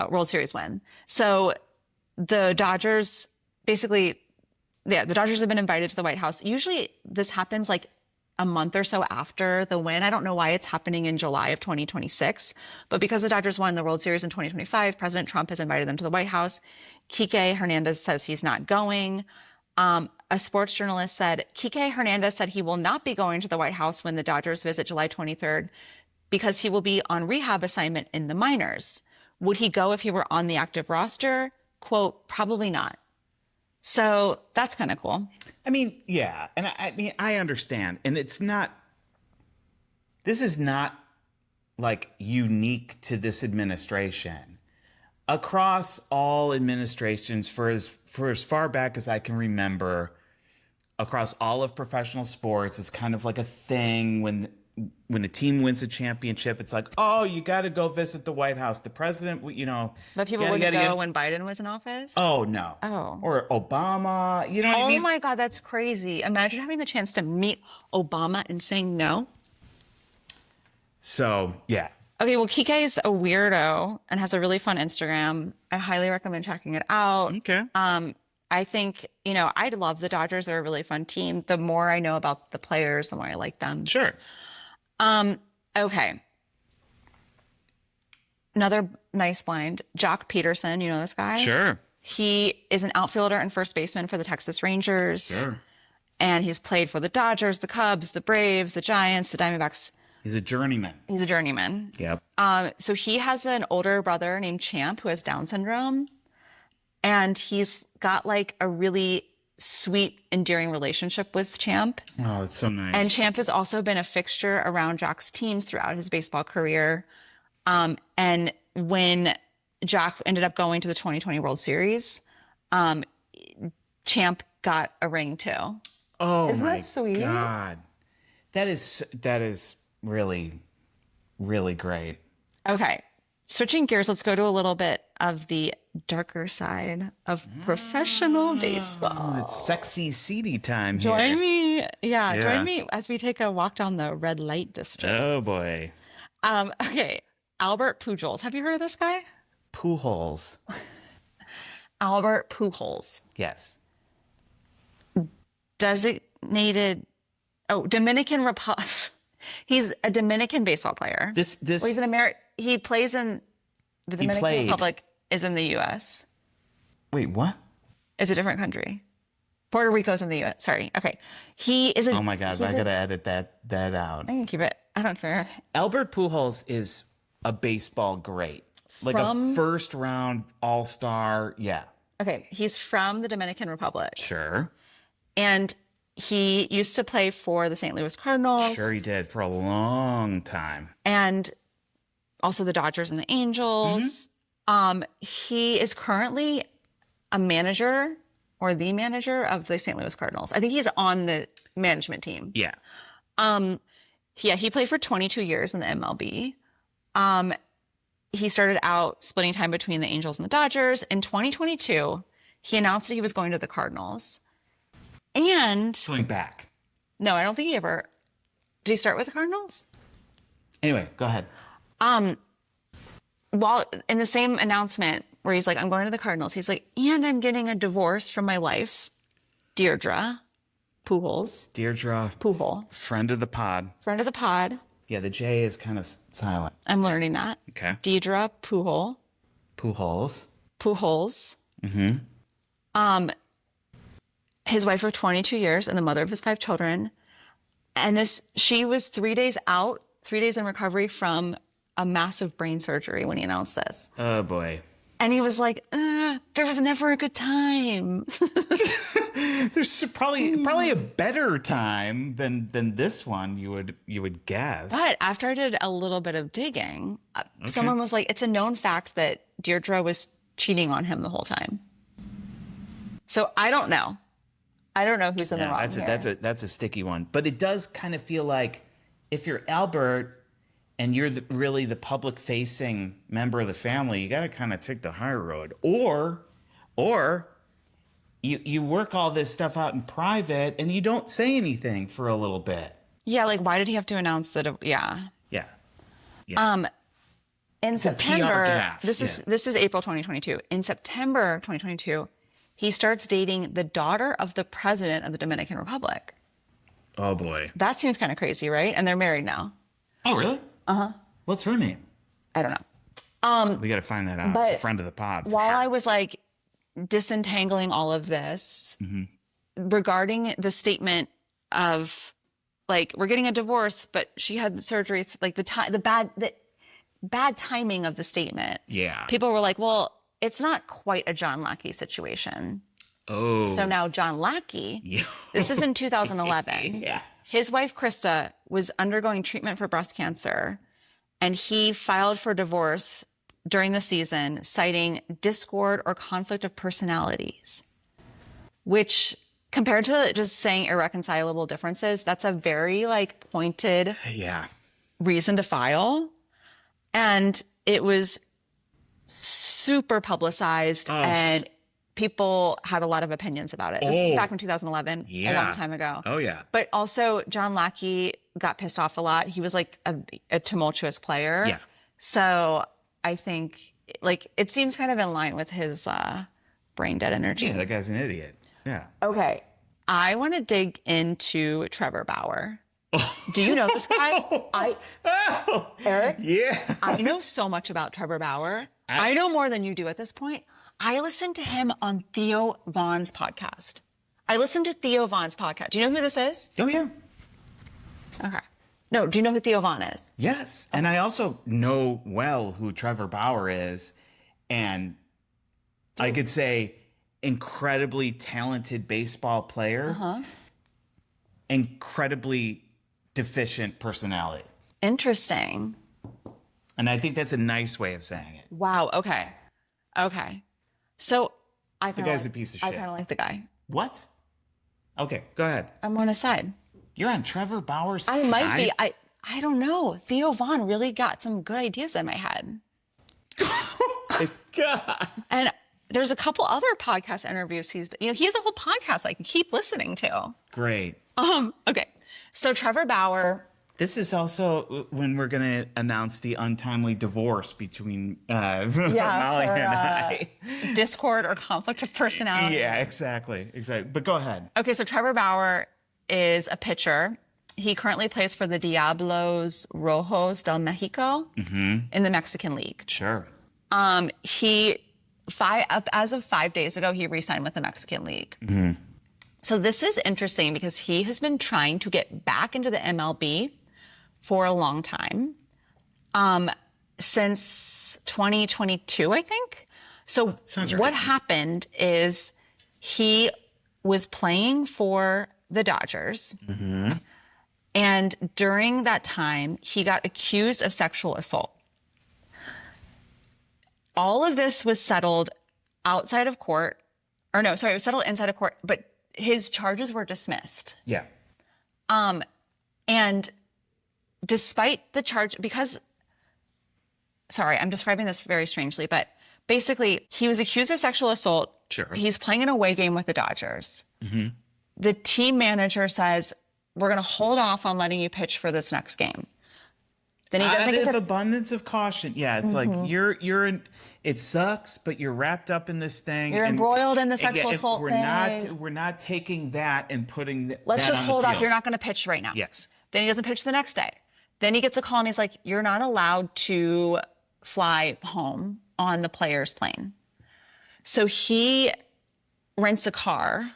World Series win. So the Dodgers basically, the Dodgers have been invited to the White House. Usually this happens like a month or so after the win. I don't know why it's happening in July of 2026, but because the Dodgers won the World Series in 2025, President Trump has invited them to the White House. Kike Hernandez says he's not going. A sports journalist said, Kike Hernandez said he will not be going to the White House when the Dodgers visit July 23rd because he will be on rehab assignment in the minors. Would he go if he were on the active roster? Quote, probably not. So that's kind of cool. I mean, yeah. And I mean, I understand. And it's not, this is not like unique to this administration. Across all administrations, for as far back as I can remember, across all of professional sports, it's kind of like a thing when a team wins a championship, it's like, oh, you got to go visit the White House. The president, you know. But people wouldn't go when Biden was in office? Oh, no. Oh. Or Obama. You know what I mean? Oh, my God, that's crazy. Imagine having the chance to meet Obama and saying no. So, yeah. Okay, well, Kike is a weirdo and has a really fun Instagram. I highly recommend checking it out. Okay. I think, you know, I love the Dodgers. They're a really fun team. The more I know about the players, the more I like them. Sure. Okay. Another nice blind, Jock Peterson. You know this guy? Sure. He is an outfielder and first baseman for the Texas Rangers. Sure. And he's played for the Dodgers, the Cubs, the Braves, the Giants, the Diamondbacks. He's a journeyman. He's a journeyman. Yep. So he has an older brother named Champ who has Down syndrome. And he's got like a really sweet, endearing relationship with Champ. Oh, it's so nice. And Champ has also been a fixture around Jock's teams throughout his baseball career. And when Jock ended up going to the 2020 World Series, Champ got a ring too. Oh, Isn't my that sweet? God. That is really, really great. Okay. Switching gears, let's go to a little bit of the darker side of professional baseball. It's sexy, seedy time here. Join me. Yeah. Join me as we take a walk down the red light district. Oh, boy. Okay. Albert Pujols. Have you heard of this guy? Pujols. Albert Pujols. Yes. Dominican Republic. He's a Dominican baseball player. This Well, he's an American. He plays in the Dominican played. Republic. Is in the U.S. Wait, what? It's a different country. Puerto Rico's in the U.S. Sorry. Okay. He is. Oh my God! I gotta edit that out. I can keep it. I don't care. Albert Pujols is a baseball great, like a first round All Star. Yeah. Okay. He's from the Dominican Republic, Sure. and he used to play for the St. Louis Cardinals. Sure, he did for a long time. And also the Dodgers and the Angels. He is currently a manager or the manager of the St. Louis Cardinals. I think he's on the management team. Yeah. Yeah, he played for 22 years in the MLB. he started out splitting time between the Angels and the Dodgers. In 2022, he announced that he was going to the Cardinals. And Going back. no, I don't think he ever. Did he start with the Cardinals? Anyway, go ahead. While in the same announcement where he's like, I'm going to the Cardinals, he's like, and I'm getting a divorce from my wife, Deirdre Pujols. Deirdre, Pujol. friend of the pod. Friend of the pod. Yeah, the J is kind of silent. I'm learning that. Okay. Deirdre Pujol. Pujols. Pujols. His wife of 22 years and the mother of his 5 children. And she was 3 days out, 3 days in recovery from a massive brain surgery when he announced this. Oh, boy. And he was like, there was never a good time. There's probably a better time than this one, you would guess. But after I did a little bit of digging, someone was like, it's a known fact that Deirdre was cheating on him the whole time. So I don't know. I don't know who's in the wrong here. That's a sticky one. But it does kind of feel like if you're Albert and you're really the public-facing member of the family, you got to kind of take the high road. Or you work all this stuff out in private and you don't say anything for a little bit. Yeah, like why did he have to announce that? Yeah. In September, this is April 2022. In September 2022, he starts dating the daughter of the president of the Dominican Republic. Oh boy. That seems kind of crazy, right? And they're married now. Oh, really? Uh-huh. What's her name? I don't know. We got to find that out. But it's a friend of the pod. While I was like disentangling all of this regarding the statement of like, we're getting a divorce, but she had the surgery, like the bad timing of the statement. Yeah. People were like, well, it's not quite a John Lackey situation. Oh. So now John Lackey, this is in 2011. Yeah. His wife, Krista, was undergoing treatment for breast cancer, and he filed for divorce during the season, citing discord or conflict of personalities, which compared to just saying irreconcilable differences, that's a very like pointed reason to file. And it was super publicized and people had a lot of opinions about it. This is back in 2011, a long time ago. Oh, yeah. But also, John Lackey got pissed off a lot. He was like a tumultuous player. Yeah. So I think like it seems kind of in line with his brain dead energy. Yeah, that guy's an idiot. Yeah. Okay. I want to dig into Trevor Bauer. Do you know this guy? Eric? Yeah. I know so much about Trevor Bauer. I know more than you do at this point. I listened to him on Theo Vaughn's podcast. I listened to Theo Vaughn's podcast. Do you know who this is? Oh, yeah. Okay. No, do you know who Theo Vaughn is? Yes. And I also know well who Trevor Bauer is. And I could say incredibly talented baseball player. Incredibly deficient personality. Interesting. And I think that's a nice way of saying it. Wow. Okay. So The guy's a piece of shit. I kind of like the guy. What? Okay, go ahead. I'm on his side. You're on Trevor Bauer's side? I might be. I don't know. Theo Vaughn really got some good ideas in my head. Oh my God. And there's a couple other podcast interviews he has a whole podcast I can keep listening to. Great. Okay. So Trevor Bauer. This is also when we're going to announce the untimely divorce between Molly and I. Discord or conflict of personality. Yeah, exactly. But go ahead. Okay, so Trevor Bauer is a pitcher. He currently plays for the Diablos Rojos del Mexico in the Mexican League. Sure. As of 5 days ago, he re-signed with the Mexican League. So this is interesting because he has been trying to get back into the MLB for a long time, since 2022, I think. So what happened is he was playing for the Dodgers, and during that time, he got accused of sexual assault. All of this was settled outside of court, it was settled inside of court, but his charges were dismissed. Yeah. And despite the charge, sorry, I'm describing this very strangely, but basically he was accused of sexual assault. Sure. He's playing an away game with the Dodgers. Mm-hmm. The team manager says, we're going to hold off on letting you pitch for this next game. Then he doesn't get to... abundance of caution. Yeah, it's like you're in. It sucks, but you're wrapped up in this thing. You're embroiled in the sexual assault thing. We're not taking that and putting Let's that just on hold the off. field. You're not going to pitch right now. Yes. Then he doesn't pitch the next day. Then he gets a call and he's like, you're not allowed to fly home on the player's plane. So he rents a car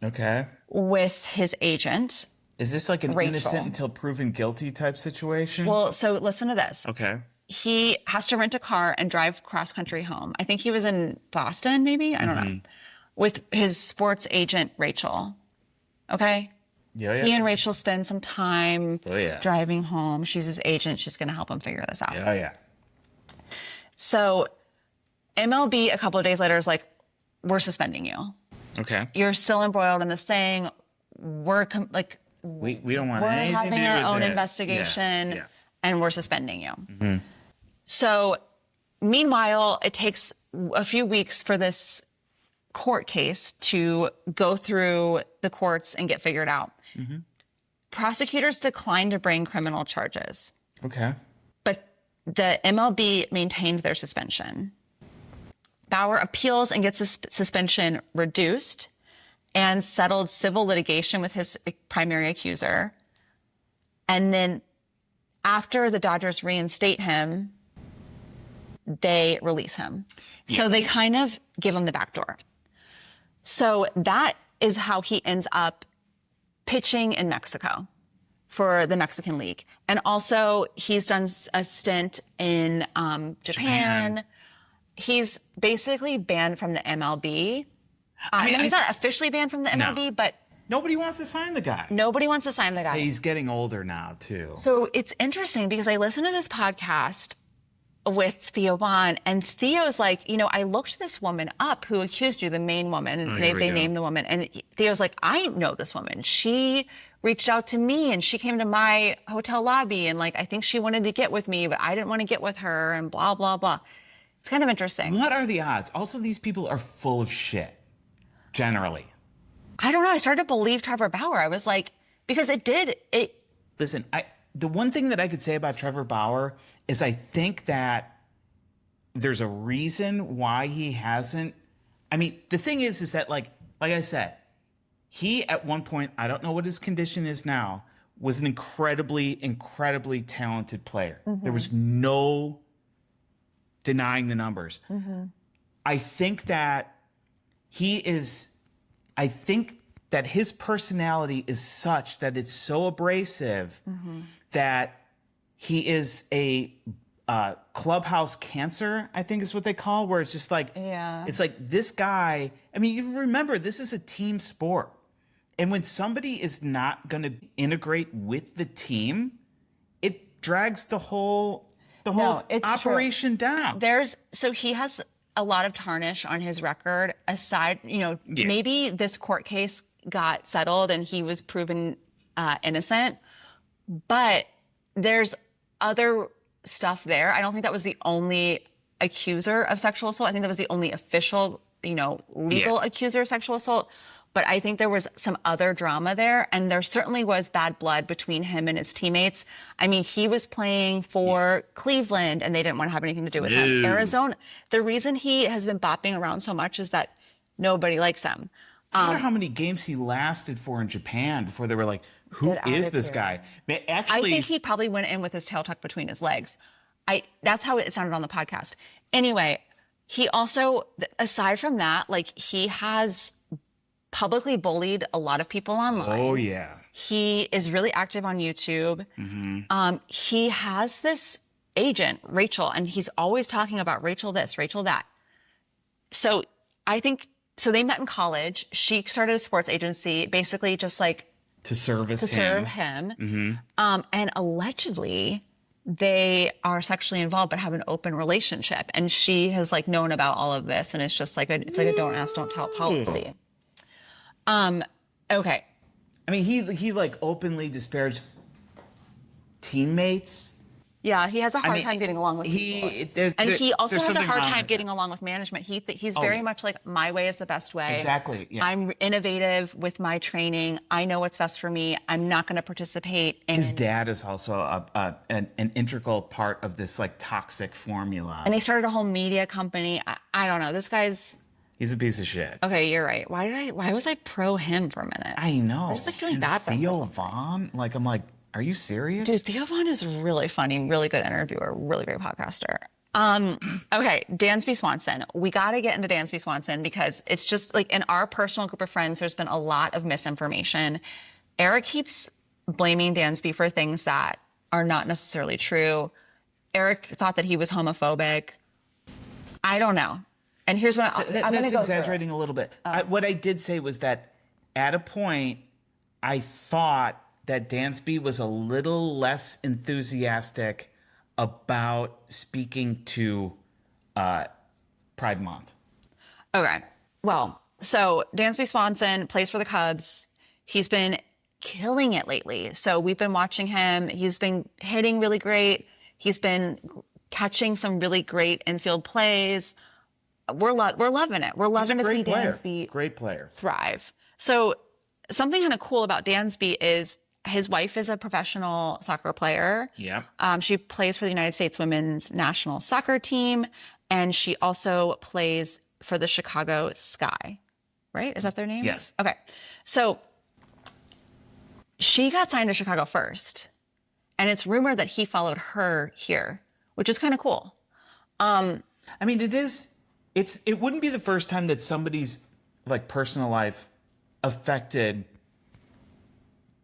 Okay. with his agent. Is this like an Rachel. innocent until proven guilty type situation? Well, so listen to this. Okay. He has to rent a car and drive cross country home. I think he was in Boston, maybe? I don't know. With his sports agent, Rachel. Okay? Yeah. He and Rachel spend some time yeah. driving home. She's his agent. She's going to help him figure this out. Yeah. So MLB a couple of days later is like, we're suspending you. Okay. You're still embroiled in this thing. We don't want we're anything having to do our with own this. investigation Yeah. and we're suspending you. So meanwhile, it takes a few weeks for this court case to go through the courts and get figured out. Prosecutors declined to bring criminal charges, Okay. but the MLB maintained their suspension. Bauer appeals and gets his suspension reduced and settled civil litigation with his primary accuser. And then after the Dodgers reinstate him, they release him. So they kind of give him the back door. So that is how he ends up pitching in Mexico for the Mexican League. And also he's done a stint in Japan. He's basically banned from the MLB. He's not officially banned from the MLB, but nobody wants to sign the guy. Nobody wants to sign the guy. He's getting older now, too. So it's interesting because I listened to this podcast with Theo Vaughn, and Theo's like, I looked this woman up who accused you, the main woman, and they named the woman. And Theo's like, I know this woman. She reached out to me and she came to my hotel lobby and I think she wanted to get with me, but I didn't want to get with her and blah, blah, blah. It's kind of interesting. What are the odds? Also, these people are full of shit, generally. I don't know. I started to believe Trevor Bauer. I was like, because Listen, the one thing that I could say about Trevor Bauer is I think that there's a reason why he hasn't. I mean, the thing is that like I said, he at one point, I don't know what his condition is now, was an incredibly, incredibly talented player. There was no denying the numbers. I think that his personality is such that it's so abrasive that he is a clubhouse cancer, I think is what they call, where it's just like, it's like this guy, I mean, you remember, this is a team sport. And when somebody is not going to integrate with the team, it drags the whole operation down. So he has a lot of tarnish on his record aside, maybe this court case got settled and he was proven innocent, but there's other stuff there. I don't think that was the only accuser of sexual assault. I think that was the only official, legal accuser of sexual assault. But I think there was some other drama there, and there certainly was bad blood between him and his teammates. I mean, he was playing for Cleveland, and they didn't want to have anything to do with him. Arizona. The reason he has been bopping around so much is that nobody likes him. I wonder how many games he lasted for in Japan before they were like, who is this guy? I think he probably went in with his tail tucked between his legs. That's how it sounded on the podcast. Anyway, he also, aside from that, he has publicly bullied a lot of people online. Oh, yeah. He is really active on YouTube. He has this agent, Rachel, and he's always talking about Rachel this, Rachel that. So they met in college. She started a sports agency, basically just to serve him. And allegedly they are sexually involved but have an open relationship. And she has known about all of this, and it's just it's a don't ask, don't tell policy. Okay. I mean, he openly disparaged teammates Yeah, he has a hard mean, time getting along with people. And he also there's has a something hard wrong time with getting that. along with management. He's Oh, very yeah. much like, my way is the best way. Exactly. Yeah. I'm innovative with my training. I know what's best for me. I'm not going to participate in. His dad is also an integral part of this like toxic formula. And he started a whole media company. I don't know. This guy's He's a piece of shit. okay. You're right. Why was I pro him for a minute? I know. I was like feeling And bad for him. Theo Vaughn, like I'm like, are you serious? Dude, Theo Vaughn is really funny, really good interviewer, really great podcaster. Okay, Dansby Swanson. We got to get into Dansby Swanson because it's just like in our personal group of friends, there's been a lot of misinformation. Eric keeps blaming Dansby for things that are not necessarily true. Eric thought that he was homophobic. I don't know. And here's what I'm going to That's go exaggerating a little bit. What I did say was that at a point, I thought that Dansby was a little less enthusiastic about speaking to Pride Month. Okay. Well, so Dansby Swanson plays for the Cubs. He's been killing it lately. So we've been watching him. He's been hitting really great. He's been catching some really great infield plays. We're loving it. We're loving to see Dansby Great player. thrive. So something kind of cool about Dansby is his wife is a professional soccer player. Yeah. She plays for the United States women's national soccer team, and she also plays for the Chicago Sky. Right? Is that their name? Yes. Okay. So she got signed to Chicago first, and it's rumored that he followed her here, which is kind of cool. I mean, it wouldn't be the first time that somebody's like personal life affected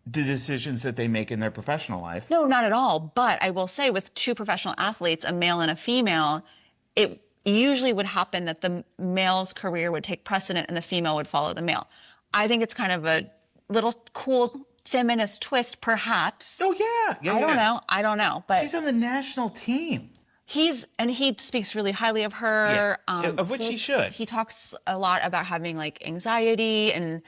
the decisions that they make in their professional life. No, not at all. But I will say with two professional athletes, a male and a female, it usually would happen that the male's career would take precedent and the female would follow the male. I think it's kind of a little cool feminist twist, perhaps. Oh, yeah. I don't know. But she's on the national team. he speaks really highly of her. Yeah, of which he should. He talks a lot about having like anxiety and,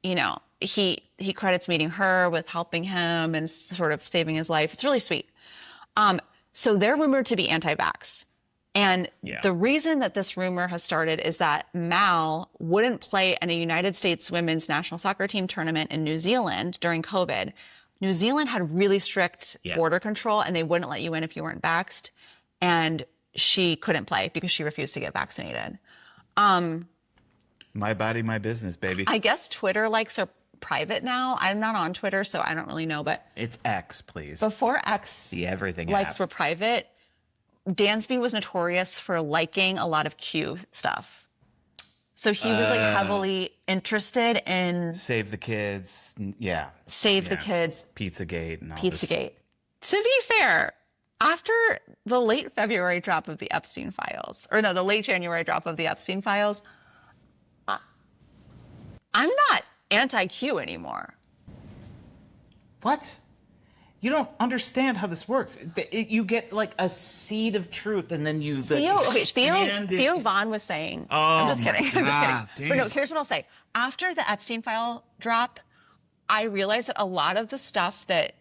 you know, he credits meeting her with helping him and sort of saving his life. It's really sweet. So they're rumored to be anti-vax. And the reason that this rumor has started is that Mal wouldn't play in a United States women's national soccer team tournament in New Zealand during COVID. New Zealand had really strict border control and they wouldn't let you in if you weren't vaxxed. And she couldn't play because she refused to get vaccinated. My body, my business, baby. I guess Twitter likes are private now. I'm not on Twitter, so I don't really know. But It's X, please. before X The everything likes app. were private, Dansby was notorious for liking a lot of Q stuff. So he was like heavily interested in Save the kids. Yeah. Save the Kids, Pizzagate and all Pizzagate. To be fair, after the late February drop of the Epstein files, or no, the late January drop of the Epstein files, I'm not anti-Q anymore. What? You don't understand how this works. You get like a seed of truth, and then you Theo Vaughn was saying. I'm just kidding. I'm just kidding. But no, here's what I'll say. After the Epstein file drop, I realized that a lot of the stuff that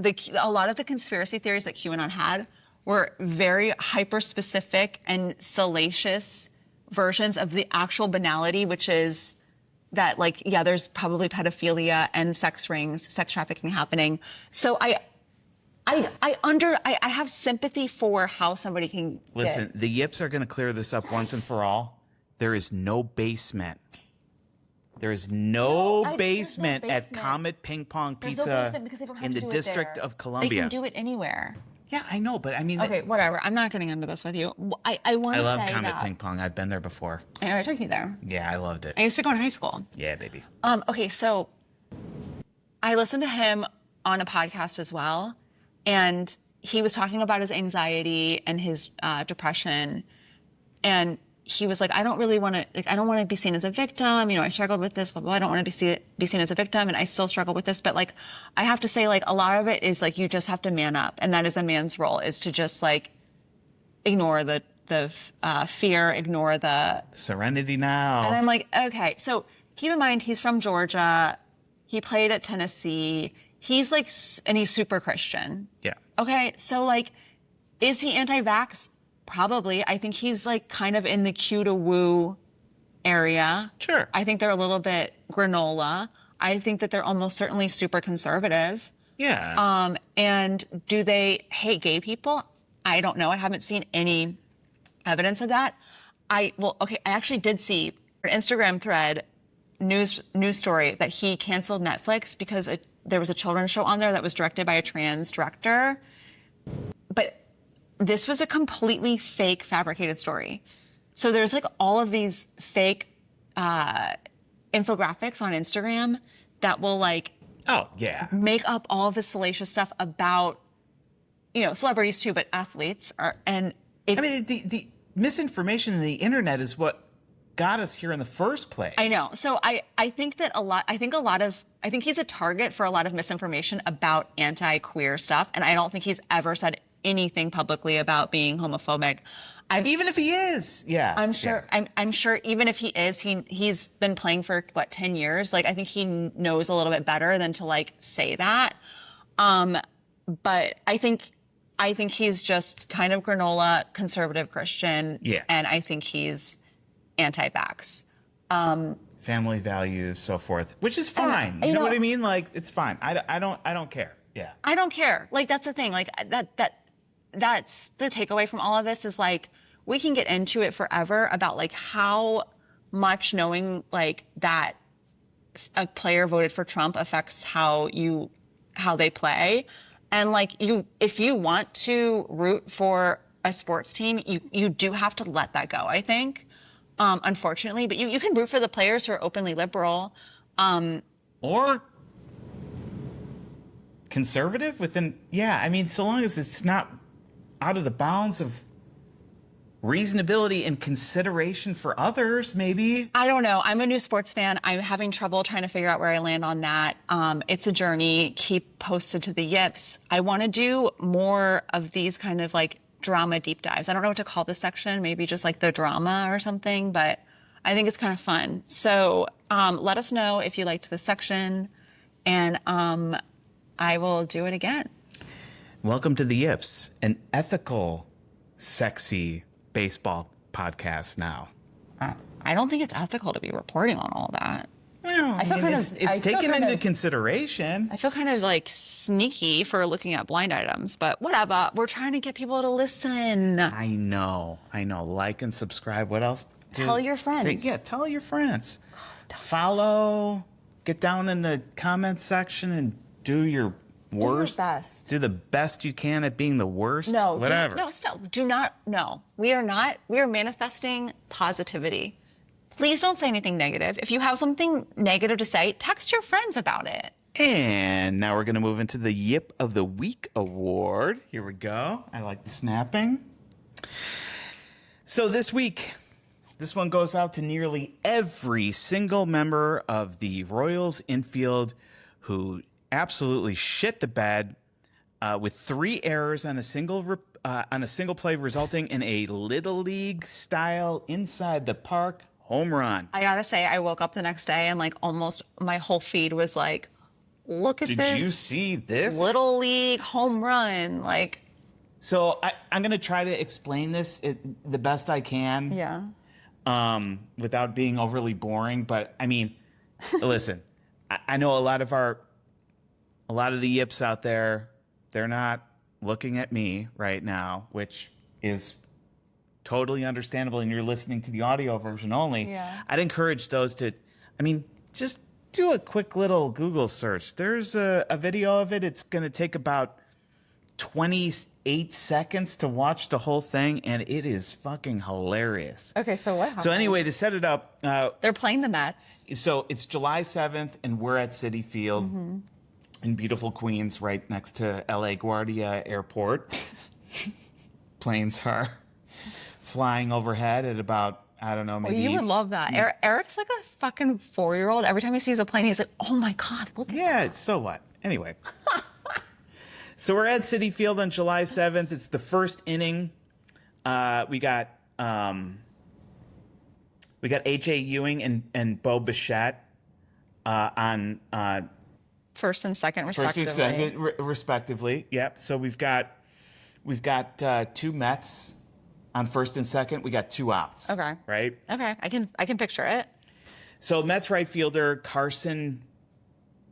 a lot of the conspiracy theories that QAnon had were very hyper-specific and salacious versions of the actual banality, which is that, like, yeah, there's probably pedophilia and sex rings, sex trafficking happening. So I have sympathy for how somebody can Listen, the Yips are going to clear this up once and for all. There is no basement. There is no basement at Comet Ping Pong Pizza in the District of Columbia. They can do it anywhere. Yeah, I know, but I mean... Okay, whatever. I'm not getting into this with you. I want to say I love Comet Ping Pong. I've been there before. I know, I took you there. Yeah, I loved it. I used to go in high school. Yeah, baby. Okay, so I listened to him on a podcast as well, and he was talking about his anxiety and his depression, and he was like, I don't want to be seen as a victim. You know, I struggled with this, blah, blah, I don't want to be seen as a victim, and I still struggle with this. But like, I have to say, like, a lot of it is like, you just have to man up, and that is a man's role, is to just like ignore the fear, ignore the Serenity now. And I'm like, okay. So keep in mind, he's from Georgia. He played at Tennessee. he's like, and he's super Christian. Yeah. Okay, so like, is he anti-vax? Probably. I think he's like kind of in the Q to woo area. Sure. I think they're a little bit granola. I think that they're almost certainly super conservative. Yeah. And do they hate gay people? I don't know. I haven't seen any evidence of that. I actually did see an Instagram thread, news story that he canceled Netflix because there was a children's show on there that was directed by a trans director. But this was a completely fake, fabricated story. So there's like all of these fake infographics on Instagram that will like make up all of this salacious stuff about, celebrities too, but athletes the misinformation in the internet is what got us here in the first place. I know. So I think that I think he's a target for a lot of misinformation about anti-queer stuff. And I don't think he's ever said anything publicly about being homophobic. Even if he is, yeah. I'm sure. Yeah. I'm sure even if he is, he's been playing for 10 years. Like I think he knows a little bit better than to like say that. But I think he's just kind of granola, conservative Christian. Yeah. And I think he's anti-vax. Family values, so forth, which is fine. You know what I mean? Like it's fine. I don't care. Yeah. I don't care. Like that's the thing. Like that's the takeaway from all of this is like we can get into it forever about like how much knowing like that a player voted for Trump affects how they play. And like if you want to root for a sports team, you do have to let that go, I think. Unfortunately, but you can root for the players who are openly liberal. Or conservative within, I mean, so long as it's not out of the bounds of reasonability and consideration for others, maybe. I don't know. I'm a new sports fan. I'm having trouble trying to figure out where I land on that. It's a journey. Keep posted to the yips. I want to do more of these kind of like drama deep dives. I don't know what to call this section. Maybe just like the drama or something, but I think it's kind of fun. So let us know if you liked this section, and I will do it again. Welcome to the Yips, an ethical, sexy baseball podcast now. I don't think it's ethical to be reporting on all that. Well, it's taken into consideration. I feel kind of like sneaky for looking at blind items, but whatever. We're trying to get people to listen. I know. Like and subscribe. What else? Tell your friends. Tell your friends. Follow. Get down in the comments section and do your worst. Do your best. Do the best you can at being the worst. No. Whatever. Do not. No. We are not. We are manifesting positivity. Please don't say anything negative. If you have something negative to say, text your friends about it. And now we're going to move into the Yip of the Week award. Here we go. I like the snapping. So this week, this one goes out to nearly every single member of the Royals infield who absolutely shit the bed with 3 errors on a single play, resulting in a Little League style inside the park home run. I gotta say, I woke up the next day and like almost my whole feed was like, look at this. Did you see this? Little League home run. Like. So I'm going to try to explain this the best I can. Yeah. Without being overly boring. But I mean, listen, I know a lot of the yips out there, they're not looking at me right now, which is totally understandable, and you're listening to the audio version only. Yeah. I'd encourage those to, just do a quick little Google search. There's a video of it. It's going to take about 28 seconds to watch the whole thing, and it is fucking hilarious. Okay, so what happened? So anyway, to set it up. They're playing the Mets. So it's July 7th, and we're at Citi Field in beautiful Queens, right next to LA Guardia Airport. Planes are flying overhead at about, I don't know, maybe. You would love that. Eric's like a fucking 4-year-old. Every time he sees a plane, he's like, oh my God, look at that. Yeah, so what? Anyway. So we're at Citi Field on July 7th. It's the first inning. We got AJ Ewing and Bo Bichette on First and second, First and respectively. second, respectively. Yep. So we've got 2 Mets on first and second. We got 2 outs. Okay. Right. Okay. I can picture it. So Mets right fielder Carson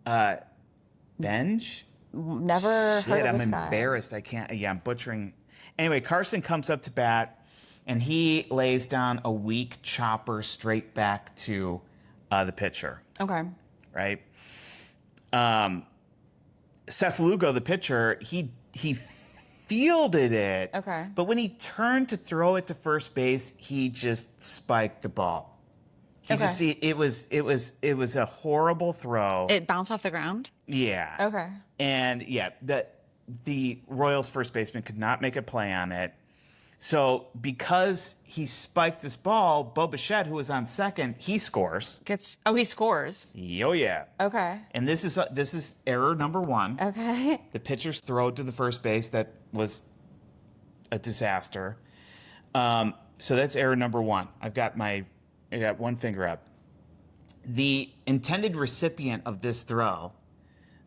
Benj. Never heard of I'm this guy. embarrassed. I can't. Yeah, I'm butchering. Anyway, Carson comes up to bat, and he lays down a weak chopper straight back to the pitcher. Okay. Right. Seth Lugo, the pitcher, he fielded it. Okay. But when he turned to throw it to first base, he just spiked the ball. It was a horrible throw. It bounced off the ground? Yeah. Okay. And yeah, the Royals first baseman could not make a play on it. So because he spiked this ball, Bo Bichette, who was on second, he scores. He scores. Oh yeah. Okay. And this is error number 1. Okay. The pitcher's throw to the first base that was a disaster. So that's error number 1. I got one finger up. The intended recipient of this throw,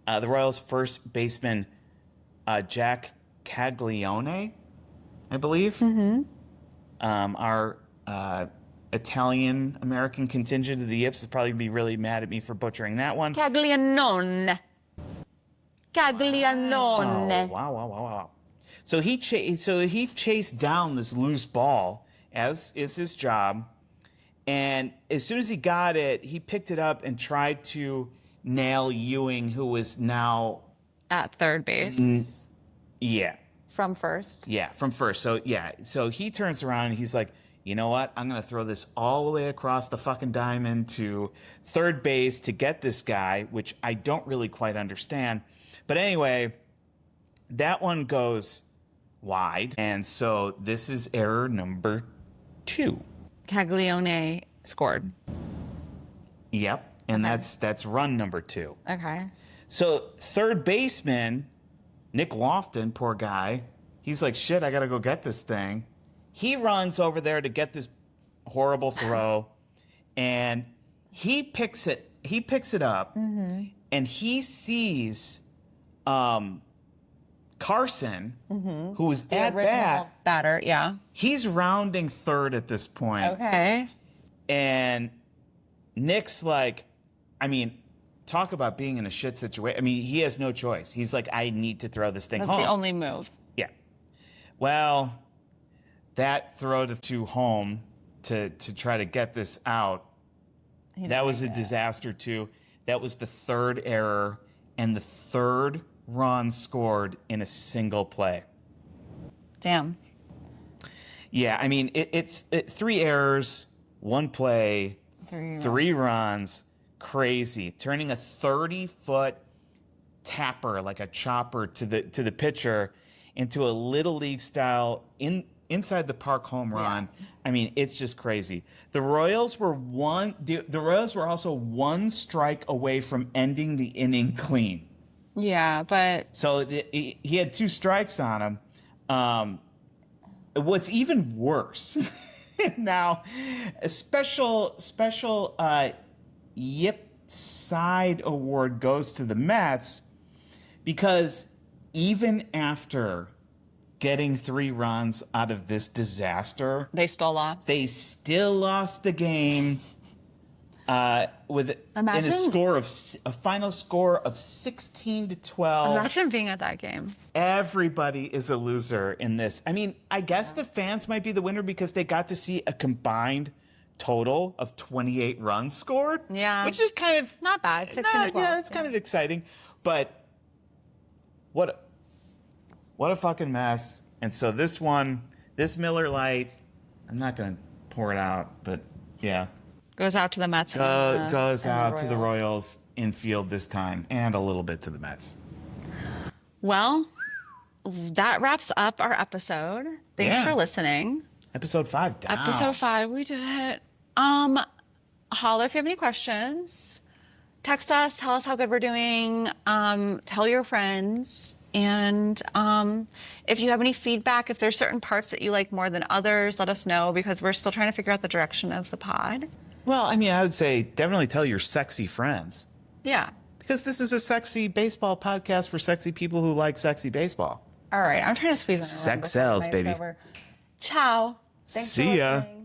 the Royals' first baseman, Jack Caglione, I believe. Mm-hmm. Our Italian-American contingent of the Yips is probably going to be really mad at me for butchering that one. Caglianone. Oh, wow. So he chased down this loose ball, as is his job. And as soon as he got it, he picked it up and tried to nail Ewing, who was now At third base. Yeah. From first. Yeah, from first. So he turns around and he's like, you know what? I'm going to throw this all the way across the fucking diamond to third base to get this guy, which I don't really quite understand. But anyway, that one goes wide. And so this is error number 2. Caglione scored. Yep. And that's run number 2. Okay. So third baseman, Nick Lofton, poor guy, he's like, shit, I got to go get this thing. He runs over there to get this horrible throw, and he picks it up, mm-hmm. and he sees Carson, mm-hmm. who was at bat. Batter, yeah. He's rounding third at this point. Okay. And Nick's like, I mean, talk about being in a shit situation. I mean, he has no choice. He's like, I need to throw this thing home. That's the only move. Yeah. Well, that throw to home to try to get this out, that was a disaster too. That was the 3rd error and the 3rd run scored in a single play. Damn. Yeah, I mean, it's 3 errors, 1 play, 3 runs. Crazy. Turning a 30-foot tapper, like a chopper, to the pitcher into a little league style inside the park home run. Yeah. I mean, it's just crazy. The Royals were also 1 strike away from ending the inning clean. Yeah, but so he had 2 strikes on him. What's even worse now, a special Yip side award goes to the Mets because even after getting 3 runs out of this disaster, they still lost. They still lost the game with a final score of 16-12. Imagine being at that game. Everybody is a loser in this. I mean, I guess the fans might be the winner because they got to see a combined total of 28 runs scored. Yeah. Which is kind of not bad. 16-12. Yeah, it's kind of exciting. But what a fucking mess. And so this Miller Lite, I'm not going to pour it out, but yeah. Goes out to the Mets. Goes out to the Royals infield this time, and a little bit to the Mets. Well, that wraps up our episode. Thanks for listening. Episode 5 down. Episode 5, we did it. Holler if you have any questions. Text us, tell us how good we're doing. Tell your friends. And if you have any feedback, if there's certain parts that you like more than others, let us know, because we're still trying to figure out the direction of the pod. Well, I mean, I would say definitely tell your sexy friends. Yeah. Because this is a sexy baseball podcast for sexy people who like sexy basebal. All right, I'm trying to squeeze in a run Sex before sells, the night's baby. over. Ciao. Thanks for See ya. listening.